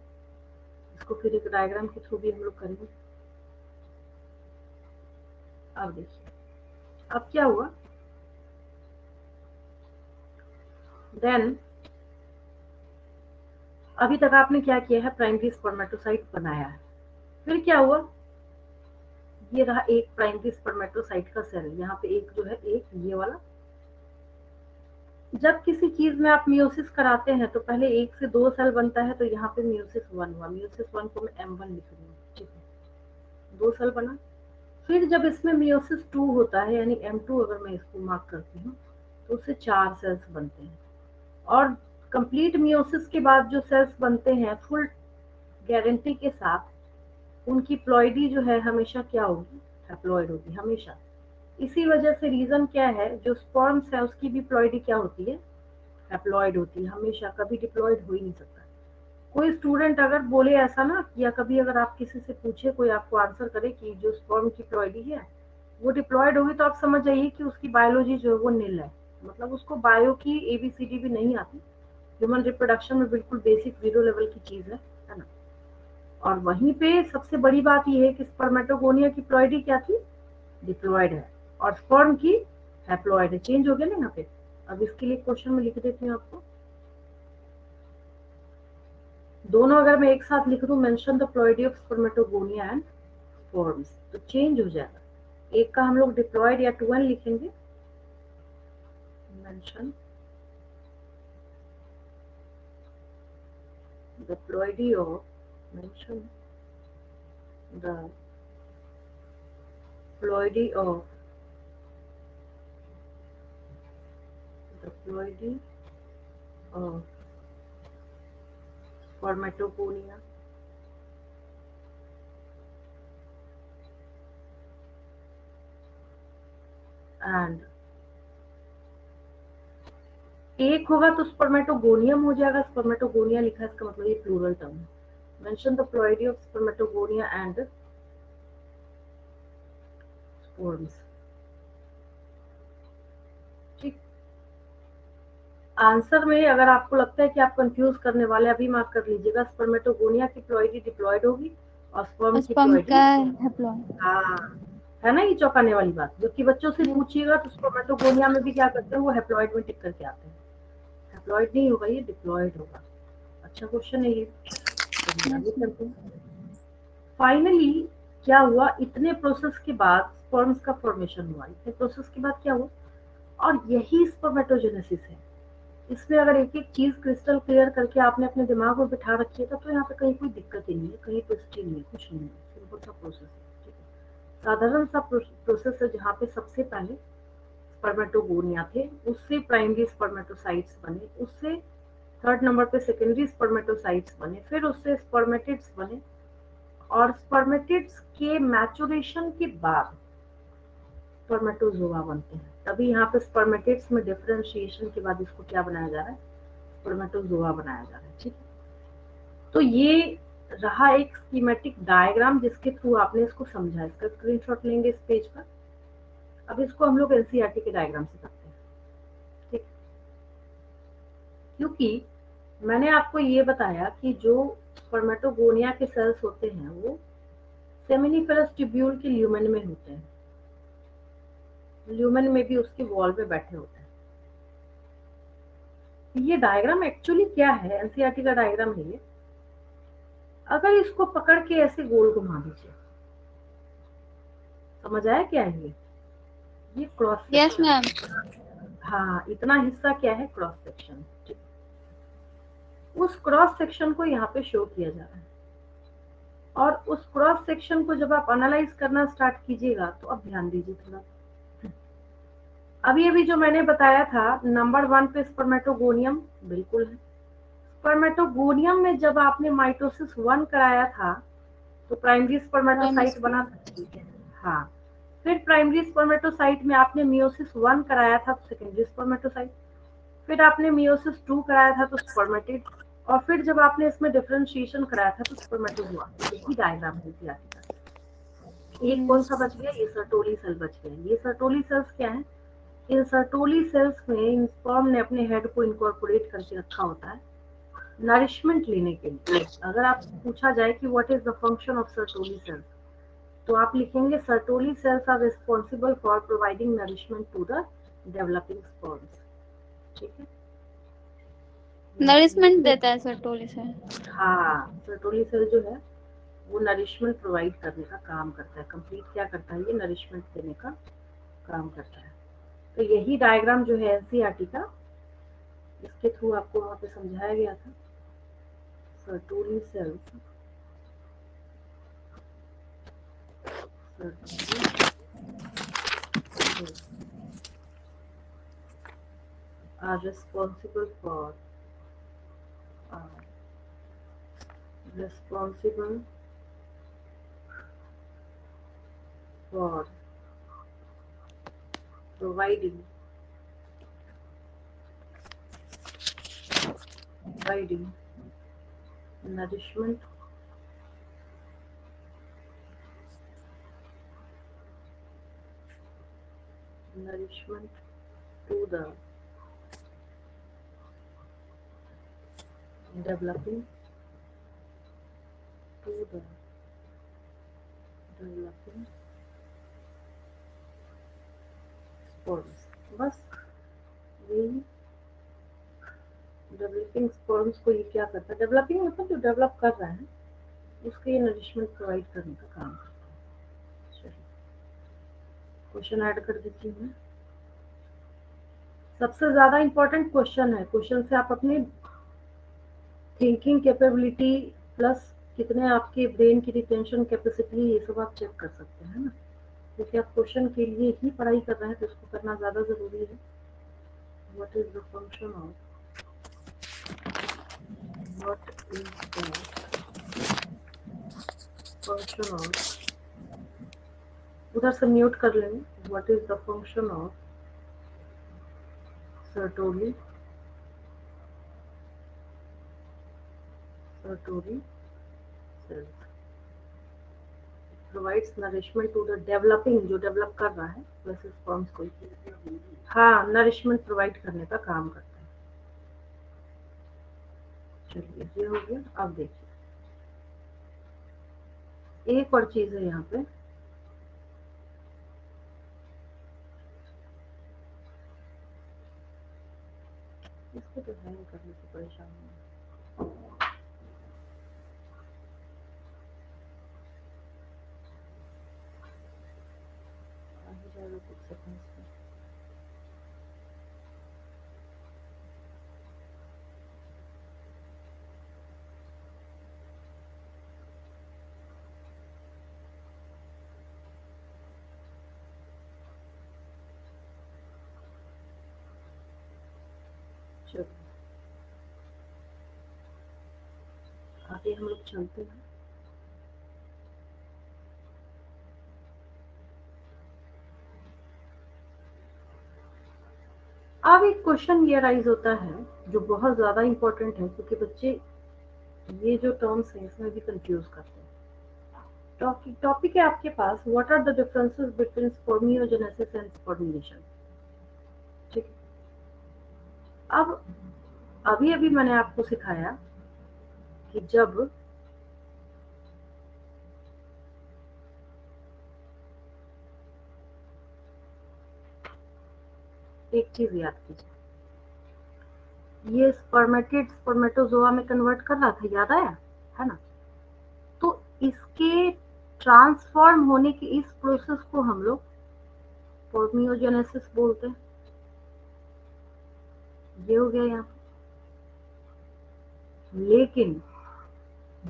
इसको फिर एक डायग्राम के थ्रू भी हम लोग करेंगे। अब देखिए अब क्या हुआ। देन अभी तक आपने क्या किया है? प्राइमरी स्पर्मेटोसाइट बनाया है। फिर क्या हुआ? ये रहा एक प्राइमरी स्पर्मेटोसाइट का सेल। यहाँ पे एक जो है, एक ये वाला। जब किसी चीज में आप मियोसिस कराते हैं तो पहले 1 से 2 सेल बनता है, तो यहाँ पे मियोसिस 1 हुआ। मियोसिस 1 को मैं M1 लिख रही हूँ। ठीक है, 2 सेल बना। फिर जब इसमें मियोसिस 2 होता है, यानी M2 अगर मैं इसको मार्क करती हूँ, तो उससे 4 सेल्स बनते हैं। और कंप्लीट मियोसिस के बाद जो सेल्स बनते हैं, फुल गारंटी के साथ उनकी प्लॉइडी जो है हमेशा क्या होगी, हैप्लॉइड होगी हमेशा। इसी वजह से रीजन क्या है, जो स्पर्म सेल्स की भी प्लॉइडी क्या होती है, हैप्लॉइड होती है हमेशा, कभी डिप्लॉइड हो ही नहीं सकता। कोई स्टूडेंट अगर बोले ऐसा ना, या कभी अगर आप किसी से पूछे, कोई आपको आंसर करे कि जो स्पर्म की प्लॉइडी है वो डिप्लॉयड होगी, तो आप समझ जाइए कि उसकी बायोलॉजी जो है वो नील है, मतलब उसको बायो की ABCD भी नहीं आती। ह्यूमन रिप्रोडक्शन में बिल्कुल बेसिक 0 लेवल की चीज है ना। और वहीं पे सबसे बड़ी बात यह है कि स्पर्मेटोगोनिया की प्लॉइडी क्या थी, डिप्लॉयड है, और स्पर्म की हैप्लॉयड है। चेंज हो गया ना यहाँ पे। अब इसके लिए क्वेश्चन में लिख देती हूँ आपको, दोनों अगर मैं एक साथ लिख दूं, mention the ploidy of spermatogonia and sperms, तो चेंज हो जाएगा। एक का हम लोग डिप्लॉयड या 2n लिखेंगे, mention the ploidy of, mention the ploidy of, the ploidy of spermatogonia and, एक होगा तो स्पर्मेटोगोनियम हो जाएगा, स्पर्मेटोगोनिया लिखा है इसका मतलब ये प्लूरल टर्म है। Mention the ploidy of spermatogonia and sperms. ठीक, आंसर में अगर आपको लगता है कि आप कंफ्यूज करने वाले, अभी मार्क कर लीजिएगा, स्पर्मेटोगोनिया की प्लॉइडी डिप्लॉयड होगी और स्पर्म की स्पर्म प्लॉइडी, का हैप्लॉइड। हाँ, है ना, ये चौंकाने वाली बात। जबकि बच्चों से पूछिएगा तो स्पर्मेटोगोनिया में भी क्या करते हैं, वो हैप्लॉइड में टिक करके आते हैं। हैप्लॉइड नहीं होगा, ये डिप्लॉयड होगा। अच्छा क्वेश्चन है ये, चलिए आगे चलते हैं। फाइनली क्या हुआ, इतने प्रोसेस के बाद स्पर्म्स का फॉर्मेशन हुआ, इतने प्रोसेस के बाद क्या हुआ, और यही स्पर्मेटोजेनेसिस है। इसमें अगर एक एक चीज क्रिस्टल क्लियर करके आपने अपने दिमाग में बिठा रखी है, तो यहाँ पे कहीं कोई दिक्कत ही नहीं है, कहीं ट्विस्ट ही नहीं है, कुछ नहीं है, सिंपल सा प्रोसेस है। ठीक है, साधारण सा प्रोसेस है, जहाँ पे सबसे पहले स्पर्मेटोगोनिया थे, उससे प्राइमरी स्पर्मेटोसाइट्स बने, उससे थर्ड नंबर पे सेकेंडरी स्पर्मेटोसाइट्स बने, फिर उससे स्पर्मेटिड्स बने, और स्पर्मेटिड्स के मैचुरेशन के बाद स्पर्मेटोजोआ बनते हैं। तभी यहाँ पे स्पर्मेटिड्स में डिफरेंशिएशन के बाद इसको क्या बनाया जा रहा है, स्पर्मेटोजोआ बनाया जा रहा है। ठीक है, तो ये रहा एक स्कीमेटिक डायग्राम जिसके थ्रू आपने इसको समझा। इसका स्क्रीनशॉट लेंगे इस पेज पर। अब इसको हम लोग एनसीईआरटी के डायग्राम से करते हैं। ठीक, क्योंकि मैंने आपको ये बताया कि जो स्पर्मेटोगोनिया के सेल्स होते हैं वो सेमिनिफेरस ट्यूब्यूल के ल्यूमेन में होते हैं, ल्यूमेन में भी उसके वॉल पे बैठे होते हैं। ये डायग्राम एक्चुअली क्या है, एनसीईआरटी का डायग्राम है ये। अगर इसको पकड़ के ऐसे गोल घुमा दीजिए, समझ आया क्या है ये क्रॉस यस सेक्शन। मैम। हाँ, इतना हिस्सा क्या है, क्रॉस सेक्शन। उस क्रॉस सेक्शन को यहाँ पे शो किया जा रहा है, और उस क्रॉस सेक्शन को जब आप एनालाइज करना स्टार्ट कीजिएगा, तो अब ध्यान दीजिए थोड़ा। अभी अभी जो मैंने बताया था, नंबर 1 पे स्पर्मेटोगोनियम बिल्कुल है। स्पर्मेटोगोनियम में जब आपने माइटोसिस 1 कराया था, तो प्राइमरी स्पर्मेटोसाइट बना था, ठीक है। हाँ, फिर प्राइमरी स्पर्मेटोसाइट में आपने मियोसिस 1 कराया था, तो सेकेंडरी स्पर्मेटोसाइट, फिर आपने मियोसिस 2 कराया था, तो स्पर्मेटिड, और फिर जब आपने इसमें डिफरेंशिएशन कराया था, तो स्पर्मेटोजोआ। यही डायग्राम है इसका। एक कौन सा बच गया, ये सर्टोली सेल बच गया। ये सर्टोली सेल्स क्या है, इन सर्टोली सेल्स में इन स्पर्म ने अपने हेड को इनकॉर्पोरेट करके रखा होता है नरिशमेंट लेने के लिए। अगर आप पूछा जाए कि what is the function of Sertoli cells, तो आप लिखेंगे Sertoli cells are responsible for providing nourishment to the developing sperms. ठीक है, नरिशमेंट देता है सर्टोली से। हाँ, सर्टोली सेल जो है वो नरिशमेंट प्रोवाइड करने का काम करता है। कंप्लीट क्या करता है, ये नरिशमेंट देने का काम करता है। तो यही डायग्राम जो है एनसीईआरटी का, इसके थ्रू आपको वहां पे समझाया गया था। Sertoli cells, Sertoli are responsible for responsible for providing nourishment to the developing sperms. बस यही डेवलपिंग स्पर्म्स को ये क्या करता है, डेवलपिंग मतलब जो डेवलप कर रहा है उसके ये नरिशमेंट प्रोवाइड करने का काम करता है। चलिए क्वेश्चन ऐड कर देती हूँ। सबसे ज्यादा इंपॉर्टेंट क्वेश्चन है, क्वेश्चन से आप अपनी थिंकिंग कैपेबिलिटी प्लस कितने आपके ब्रेन की रिटेंशन कैपेसिटी है ये सब आप चेक कर सकते हैं ना, क्योंकि आप क्वेश्चन के लिए ही पढ़ाई कर रहे हैं तो इसको करना ज्यादा जरूरी है। What is the function of उधर से म्यूट कर लेंगे। What is the function of Sertoli cells provides nourishment to the developing, जो डेवलप कर रहा है प्लस स्पर्म्स को हाँ नरिशमेंट प्रोवाइड करने का काम करता है। चलिए ये हो गया। अब देखिए एक और चीज है यहाँ पे, इसको तो हैंग करने से परेशान हूँ। आगे जाएगा कुछ सेकंड्स में। चलो आगे हम लोग चलते हैं। अब एक क्वेश्चन ये राइज होता है जो बहुत ज्यादा इंपॉर्टेंट है, क्योंकि बच्चे ये जो टर्म्स हैं इसमें भी कंफ्यूज करते हैं। टॉपिक है आपके पास, what are the differences between spermiogenesis and spermiation. ठीक है, अब अभी अभी मैंने आपको सिखाया कि जब एक चीज याद कीजिए, ये स्पर्मेटिड स्पर्मेटोजोआ में कन्वर्ट कर रहा था, याद आया है ना, तो इसके ट्रांसफॉर्म होने की इस प्रोसेस को हम लोग स्पर्मियोजेनेसिस बोलते हैं। ये हो गया यहाँ, लेकिन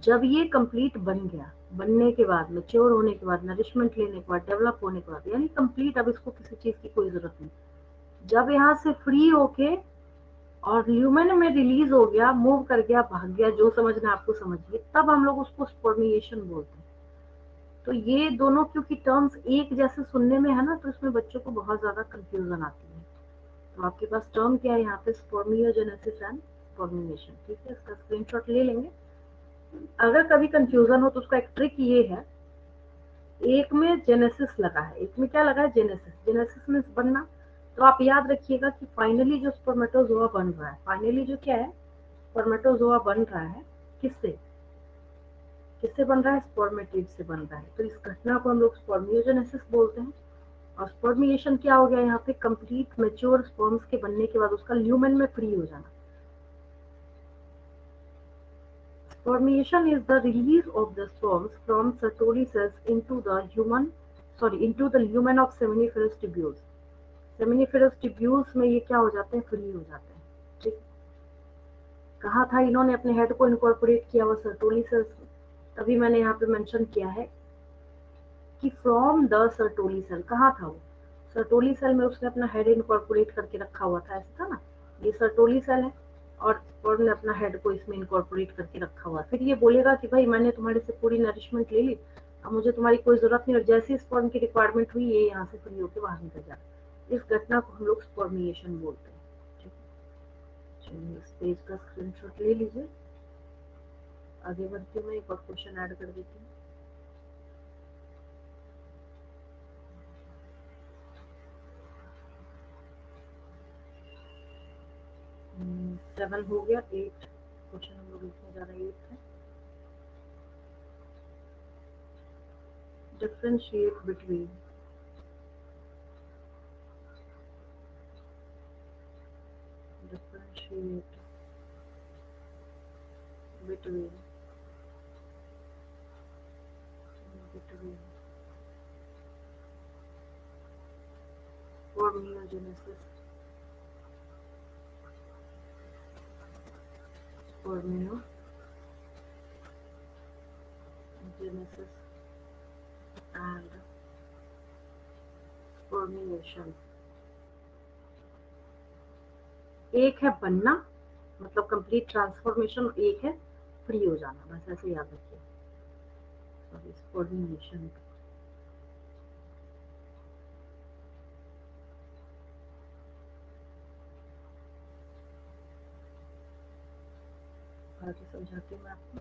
जब ये कंप्लीट बन गया, बनने के बाद मैच्योर होने के बाद नरिशमेंट लेने के बाद डेवलप होने के बाद, यानी कंप्लीट, अब इसको किसी चीज की कोई जरूरत नहीं, जब यहाँ से फ्री होके और ल्यूमेन में रिलीज हो गया, मूव कर गया, भाग गया, जो समझना आपको समझिए, तब हम लोग उसको स्पर्मिएशन बोलते हैं। तो ये दोनों क्योंकि टर्म्स एक जैसे सुनने में है ना, तो इसमें बच्चों को बहुत ज्यादा कंफ्यूजन आती है। तो आपके पास टर्म क्या है यहाँ पे, स्पर्मियोजेनेसिस एंड स्पर्मिनेशन। ठीक है, इसका स्क्रीनशॉट ले लेंगे। अगर कभी कंफ्यूजन हो तो उसका एक ट्रिक ये है, एक में जेनेसिस लगा है, एक में क्या लगा है, जेनेसिस। जेनेसिस मीन्स बनना, तो आप याद रखिएगा कि फाइनली जो स्पर्मेटोजोआ बन रहा है, फाइनली जो क्या है स्पर्मेटोजोआ बन रहा है, किससे किससे बन रहा है, स्पर्मेटिड से बन रहा है। तो इस घटना को हम लोग स्पर्मियोजेनेसिस बोलते हैं। और स्पर्मिएशन क्या हो गया यहाँ पे, कंप्लीट मैच्योर स्पर्म्स के बनने के बाद उसका ल्यूमेन में फ्री हो जाना। Spermiation is the release of the sperms from Sertoli cells into the lumen of seminiferous tubules. Seminiferous tubules में ये क्या हो जाते हैं, फ्री हो जाते हैं। ठीक, कहा था इन्होंने अपने हेड को इनकॉर्पोरेट किया हुआ सर्टोली सेल्स में, तभी मैंने यहाँ पे मेंशन किया है कि फ्रॉम द सर्टोली सेल। कहाँ था वो, सर्टोली सेल में उसने अपना हेड इनकॉर्पोरेट करके रखा हुआ था, ऐसा था ना, ये सर्टोली सेल है और स्पर्म ने अपना हेड को इसमें इनकॉर्पोरेट करके रखा हुआ। फिर ये बोलेगा कि भाई मैंने तुम्हारे से पूरी नरिशमेंट ले ली, अब मुझे तुम्हारी कोई जरूरत नहीं, और जैसे स्पर्म की रिक्वायरमेंट हुई ये यहाँ से फ्री होकर बाहर निकल जाता। इस घटना को हम लोग स्पर्मिएशन बोलते हैं। ठीक है, चलिए इस पेज का स्क्रीनशॉट ले लीजिए। आगे बढ़ती हूँ, मैं एक और क्वेश्चन ऐड कर देती हूँ। सेवन हो गया, 8 क्वेश्चन हम लोग लिखने जा रहे हैं। 8 है differentiate between differentiate between between spermiogenesis and spermiation। एक है बनना, मतलब कंप्लीट ट्रांसफॉर्मेशन, एक है फ्री हो जाना, बस ऐसे याद रखिए। Sorry, spermiation. आगे समझाती हूँ मैं आपको।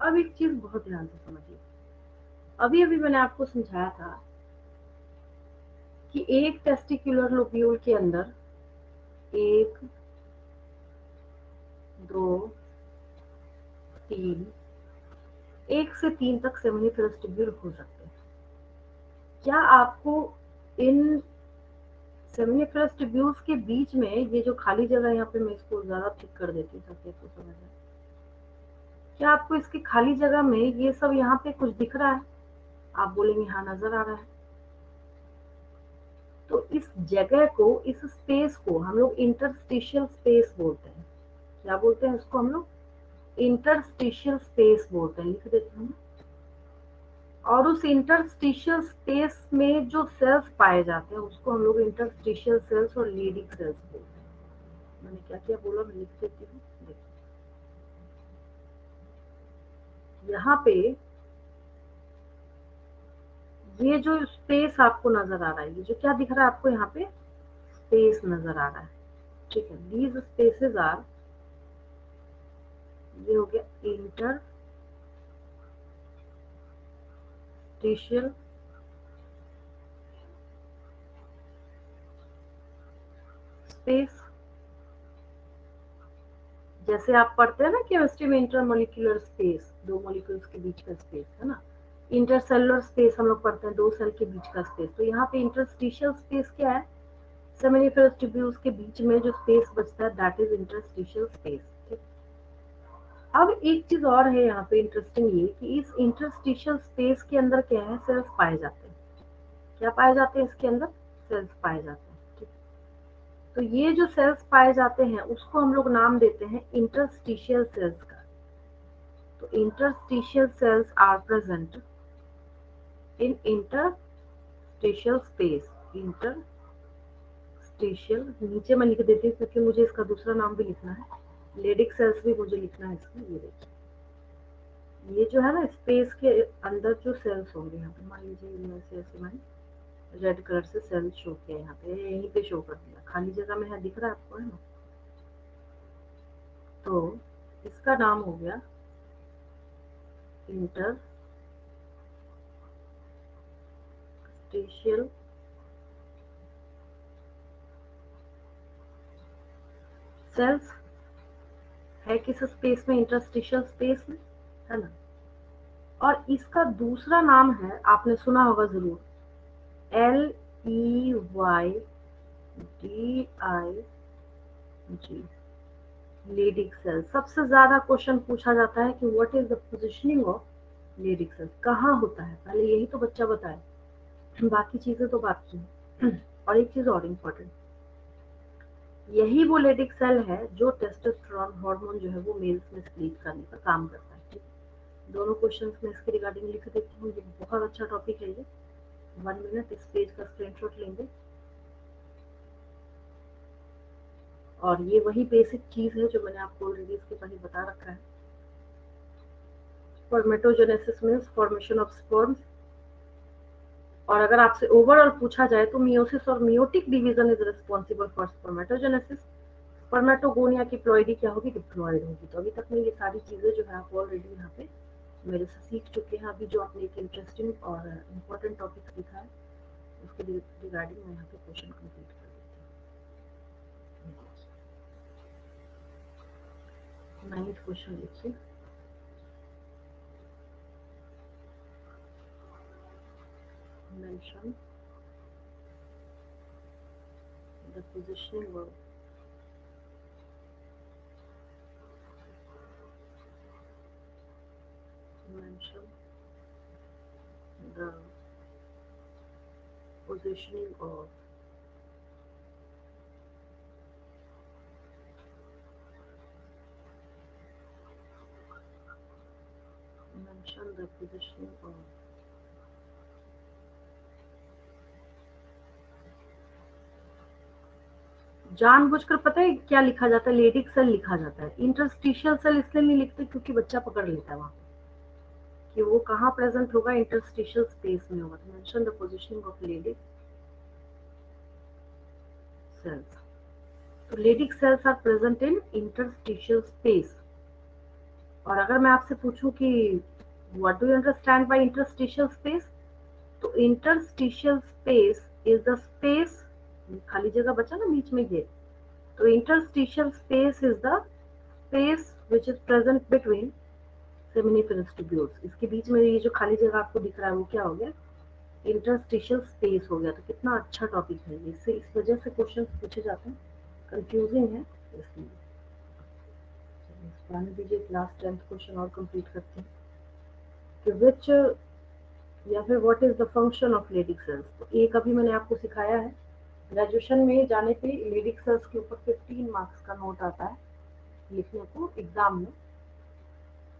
अब एक चीज बहुत ध्यान से समझिए, अभी अभी मैंने आपको समझाया था कि एक टेस्टिकुलर लोब्यूल के अंदर 1 2 3, 1 से 3 तक सेमिनिफरस ट्यूब्यूल हो सकते हैं। क्या आपको इन सेमिनिफरस ट्यूब्यूल्स के बीच में ये जो खाली जगह, यहाँ पे मैं इसको ज्यादा थिक कर देती हूँ ताकि आपको समझ आए, क्या आपको इसकी खाली जगह में ये सब यहाँ पे कुछ दिख रहा है? आप बोलेंगे हाँ नजर आ रहा है। तो इस जगह को, इस स्पेस को हम लोग इंटरस्टिशियल स्पेस बोलते हैं। क्या बोलते हैं उसको हम लोग? इंटरस्टिशियल स्पेस बोलते हैं। लिख देती हूँ। और उस इंटरस्टिशियल स्पेस में जो सेल्स पाए जाते हैं उसको हम लोग इंटरस्टिशियल सेल्स और लीडिंग सेल्स बोलते हैं। मैंने क्या क्या बोला, मैं लिख देती हूँ। देखिए यहाँ पे ये जो स्पेस आपको नजर आ रहा है, ये जो क्या दिख रहा है आपको, यहाँ पे स्पेस नजर आ रहा है। ठीक है, दीज स्पेसेस आर, ये हो गया इंटरस्टिशियल स्पेस। जैसे आप पढ़ते हैं ना केमिस्ट्री में, इंटरमोलिकुलर स्पेस, दो मॉलिक्यूल्स के बीच का स्पेस है ना। इंटरसेलुलर स्पेस हम लोग पढ़ते हैं, दो सेल के बीच का स्पेस। तो यहाँ पे इंटरस्टिशियल स्पेस क्या है? सेमिनिफरस ट्यूब्यूल्स के बीच में जो स्पेस बचता है, दैट इज इंटरस्टिशियल स्पेस। ठीक। अब एक चीज और है यहाँ पे इंटरेस्टिंग, ये कि इस इंटरस्टिशियल स्पेस के अंदर क्या है? सेल्स पाए जाते हैं। क्या पाए जाते हैं इसके अंदर? सेल्स पाए जाते हैं। ठीक। तो ये जो सेल्स पाए जाते हैं उसको हम लोग नाम देते हैं इंटरस्टिशियल सेल्स का। तो interstitial cells are present in interstitial space। interstitial नीचे मैं लिख देती हूँ क्योंकि मुझे इसका दूसरा नाम भी लिखना है, लेडिक सेल्स भी मुझे लिखना है इसमें। ये देखिए, ये जो है ना स्पेस के अंदर जो सेल्स होंगे, यहाँ पे मान लीजिए ऐसे मैंने रेड कलर से सेल शो किया, यहाँ पे यहीं पे शो कर दिया, खाली जगह में है, दिख रहा है आपको, है ना। तो इसका नाम हो गया इंटरस्टिशियल सेल्स। है किस स्पेस में? इंटरस्टिशियल स्पेस में, है ना। और इसका दूसरा नाम है, आपने सुना होगा जरूर, LEYDIG, लेडिक सेल। सबसे ज्यादा क्वेश्चन पूछा जाता है कि what is the positioning of Leydig cell, कहाँ होता है, पहले यही तो बच्चा बताए, बाकी चीजें तो बात की। और एक चीज और इम्पोर्टेंट, यही वो लेडिक सेल है जो टेस्टोस्टेरोन हार्मोन जो है वो मेल्स में सीक्रेट करने का काम करता है। दोनों क्वेश्चंस में इसके रिगार्डिंग लिख देती हूँ। ये बहुत अच्छा टॉपिक है ये। 1 मिनट इस पेज का स्क्रीनशॉट लेंगे और ये वही बेसिक चीज है जो मैंने आपको ऑलरेडी इसके पहले बता रखा है। Spermatogenesis means formation of sperms. और अगर आपसे ओवरऑल पूछा जाए तो मियोसिस और meiotic division is responsible for spermatogenesis. Spermatogonia की प्लॉइडी क्या होगी? डिप्लॉइड होगी। तो अभी तक में ये सारी चीजें जो है आप ऑलरेडी यहाँ पे मेरे से सीख चुके हैं। अभी जो आपने एक इंटरेस्टिंग और इम्पोर्टेंट टॉपिक सीखा है उसके रिगार्डिंग मैं यहाँ पे क्वेश्चन कंप्लीट कर देती हूँ। 9th क्वेश्चन लिखिए। Mention the positioning verb mention the positioning of mention the positioning of जानबूझकर पता है क्या लिखा जाता है? लेडिक सेल लिखा जाता है। इंटरस्टिशियल सेल इसलिए नहीं लिखते क्योंकि बच्चा पकड़ लेता है वहां पे कि वो कहाँ प्रेजेंट होगा, इंटरस्टिशियल स्पेस में होगा। तो mention the positioning of Leydig cells. तो Leydig cells are present in interstitial space. और अगर मैं आपसे पूछूं कि what do you understand by interstitial space, तो interstitial space is the space, खाली जगह बचा ना बीच में ये, तो interstitial space is the space which is present between seminiferous tubules. इसके बीच में ये जो खाली जगह आपको दिख रहा है वो क्या हो गया? इंटरस्टिशियल स्पेस हो गया। तो कितना अच्छा टॉपिक है ये। इससे इस वजह से क्वेश्चन पूछे जाते हैं, कंफ्यूजिंग है इसलिए। आने दीजिए, क्लास 10th क्वेश्चन और कंप्लीट करते हैं कि विच या फिर what is the function of Leydig cells. तो एक अभी मैंने आपको सिखाया है। ग्रेजुएशन में जाने पे लेडिक सेल्स के ऊपर 15 मार्क्स का नोट आता है लिखने को एग्जाम में।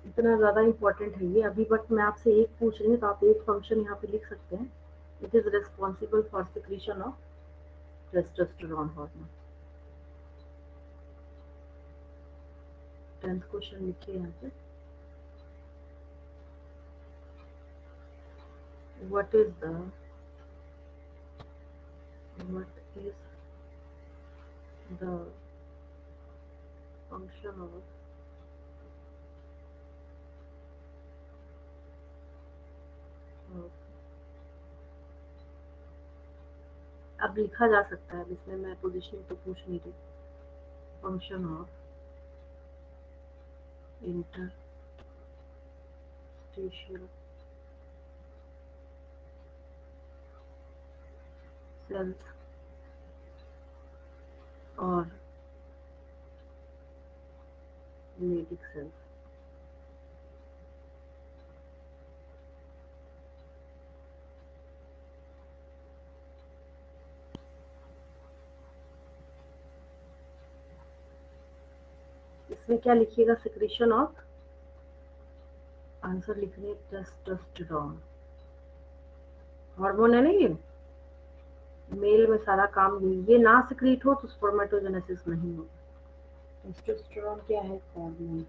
इतना ज्यादा इंपॉर्टेंट है ये अभी। बट मैं आपसे एक पूछ रही हूँ तो आप एक फंक्शन यहाँ पे लिख सकते हैं। It is responsible for secretion of testosterone hormone. 10th question लिखिए यहाँ पे। what is the function of अब लिखा जा सकता है, इसमें मैं पोजीशनिंग तो पूछ नहीं रही। फंक्शन ऑफ इंटरस्टिशियल सेल्स और लेडिक सेल्स। इसमें क्या लिखिएगा? सिक्रीशन ऑफ, आंसर लिखने टेस्टोस्टेरोन हार्मोन है ना ये। मेल में सारा काम ये ना सिक्रीट हो तो स्पर्मेटोजेनेसिस नहीं होगा। टेस्टोस्टेरोन क्या है? हार्मोन।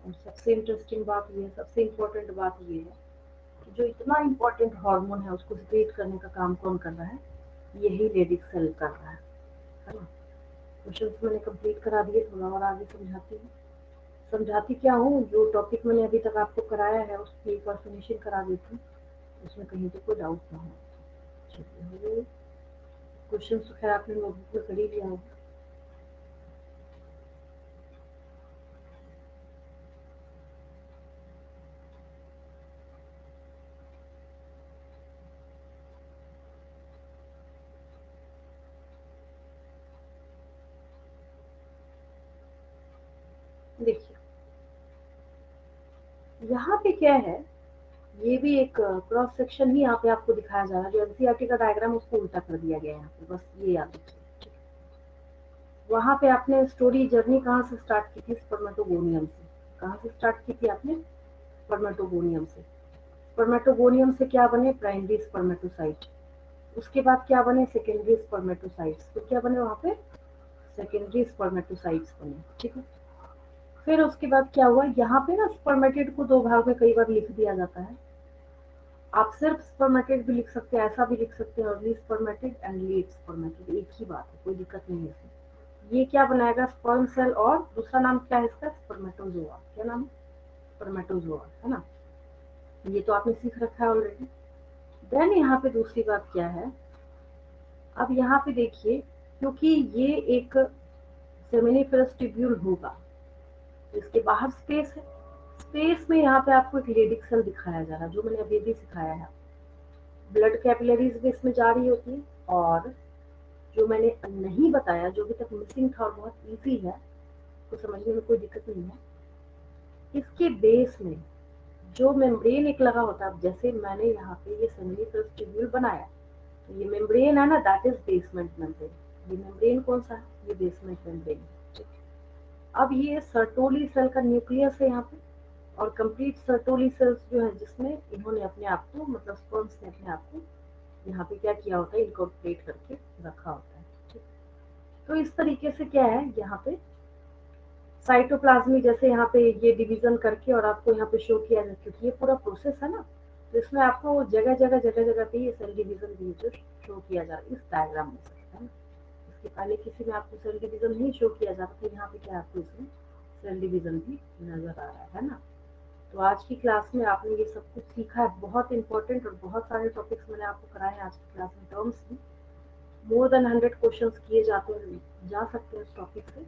और सबसे इंटरेस्टिंग बात ये है, सबसे इम्पोर्टेंट बात ये है कि जो इतना इम्पोर्टेंट हार्मोन है उसको सिक्रीट करने का काम कौन कर रहा है? यही लेडिक सेल कर रहा है ना। क्वेश्चंस मैंने कंप्लीट करा दिए, थोड़ा और आगे समझाती हूँ। समझाती क्या हूँ, जो टॉपिक मैंने अभी तक आपको कराया है उसकी एक बार फिनिशिंग करा देती हूँ, उसमें कहीं तो कोई डाउट ना हो। चलिए, क्वेश्चन तो खैर आपने नोटबुक में कर ही लिया होगा। देखिए यहाँ पे क्या है, ये भी एक क्रॉस सेक्शन ही यहाँ पे आपको दिखाया जा रहा है। जो एनसीईआरटी का डायग्राम उसको उल्टा कर दिया गया है यहाँ पे, बस ये याद रखिए। वहां पे आपने स्टोरी जर्नी कहाँ से स्टार्ट की थी? स्पर्मेटोगोनियम से। कहाँ से स्टार्ट की थी आपने? स्पर्मेटोगोनियम से। स्पर्मेटोगोनियम से क्या बने? Primary spermatocyte. उसके बाद क्या बने? Secondary spermatocytes. तो क्या बने वहां पे? सेकेंडरी स्पर्मेटोसाइट्स बने, ठीक है। फिर उसके बाद क्या हुआ, यहाँ पे ना स्पर्मेटिड को दो भाग में कई बार लिख दिया जाता है। आप सिर्फ स्पर्मेटिड भी लिख सकते हैं, ऐसा भी लिख सकते हैं, early spermatid and let spermatid, एक ही बात है, कोई दिक्कत नहीं है इसमें। ये क्या बनाएगा? Sperm cell. और दूसरा नाम क्या है इसका? स्पर्मेटोजोआ। क्या नाम है? स्पर्मेटोजोआ, है ना। ये तो आपने सीख रखा है ऑलरेडी। देन यहाँ पे दूसरी बात क्या है, अब यहाँ पे देखिए, क्योंकि ये एक सेमिनिफरस ट्यूब्यूल होगा, इसके बाहर स्पेस है। स्पेस में यहाँ पे आपको एक लेडिक सेल दिखाया जा रहा है, जो मैंने अभी भी सिखाया है। ब्लड कैपिलरीज भी इसमें जारी होती है, और जो मैंने नहीं बताया, जो अभी तक मिसिंग था और बहुत इजी है, तो समझने में कोई दिक्कत नहीं है, इसके बेस में जो मेम्ब्रेन एक लगा होता है। जैसे मैंने यहाँ पे ये सेमिनिफरस ट्यूब्यूल बनाया, तो ये मेम्ब्रेन है ना, दैट इज बेसमेंट मेम्ब्रेन। ये मेम्ब्रेन कौन सा है? ये बेसमेंट मेम्ब्रेन। अब ये सर्टोली सेल का न्यूक्लियस है यहाँ पे, और कंप्लीट सर्टोली सेल्स जो है, जिसमें इन्होंने अपने आप को, मतलब स्पर्म्स ने अपने आप को यहाँ पे क्या किया होता है? इनकॉर्पोरेट करके रखा होता है, ठीक। तो इस तरीके से क्या है, यहाँ पे साइटोप्लाज्मी, जैसे यहाँ पे ये डिवीजन करके और आपको यहाँ पे शो किया जाए, क्योंकि ये पूरा प्रोसेस है ना, तो इसमें आपको जगह जगह पे ये सेल डिवीजन भी जो शो किया जा रहा है इस डायग्राम में, है ना। इसके पहले किसी में आपको सेल डिवीजन नहीं शो किया जा रहा था, यहाँ पे क्या आपको इसमें सेल डिवीजन भी नजर आ रहा है ना। तो आज की क्लास में आपने ये सब कुछ सीखा है, बहुत इंपॉर्टेंट, और बहुत सारे टॉपिक्स मैंने आपको कराए हैं आज की क्लास में। टर्म्स भी मोर देन 100 क्वेश्चंस किए जाते हैं, जा सकते हैं इस टॉपिक से।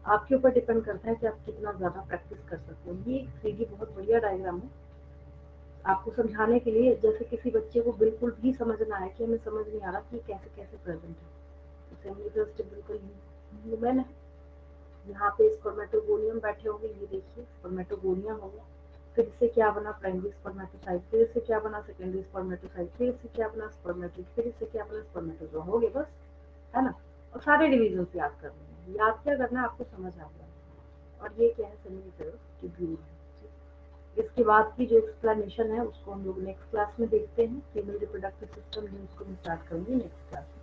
आपके ऊपर डिपेंड करता है कि आप कितना ज़्यादा प्रैक्टिस कर सकते हो। ये एक 3D बहुत बढ़िया डायग्राम है आपको समझाने के लिए, जैसे किसी बच्चे को बिल्कुल भी समझ ना आए कि हमें समझ नहीं आ रहा कि कैसे कैसे प्रेजेंट है। सेमी बिल्कुल ह्यूमन है, यहाँ पे स्पर्मेटोगोनियम बैठे होंगे, ये देखिए स्पर्मेटोगोनियम हो गया, फिर इससे क्या बना? प्राइमरी स्पर्मेटोसाइट, फिर इससे क्या बना? सेकेंडरी स्पर्मेटोसाइट, फिर इससे क्या बना? स्पर्मेटिड, फिर इससे क्या बना? स्पर्मेटोजोआ। हो गए बस, है ना। और सारे डिवीजन याद करने हैं। याद क्या करना है, आपको समझ आ गया। और ये क्या है? सेमिनिफरस ट्यूब्यूल है। इसके बाद की जो एक्सप्लेनेशन है उसको हम लोग नेक्स्ट क्लास में देखते हैं। फीमेल रिप्रोडक्टिव सिस्टम, उसको मैं स्टार्ट करूंगी नेक्स्ट क्लास में।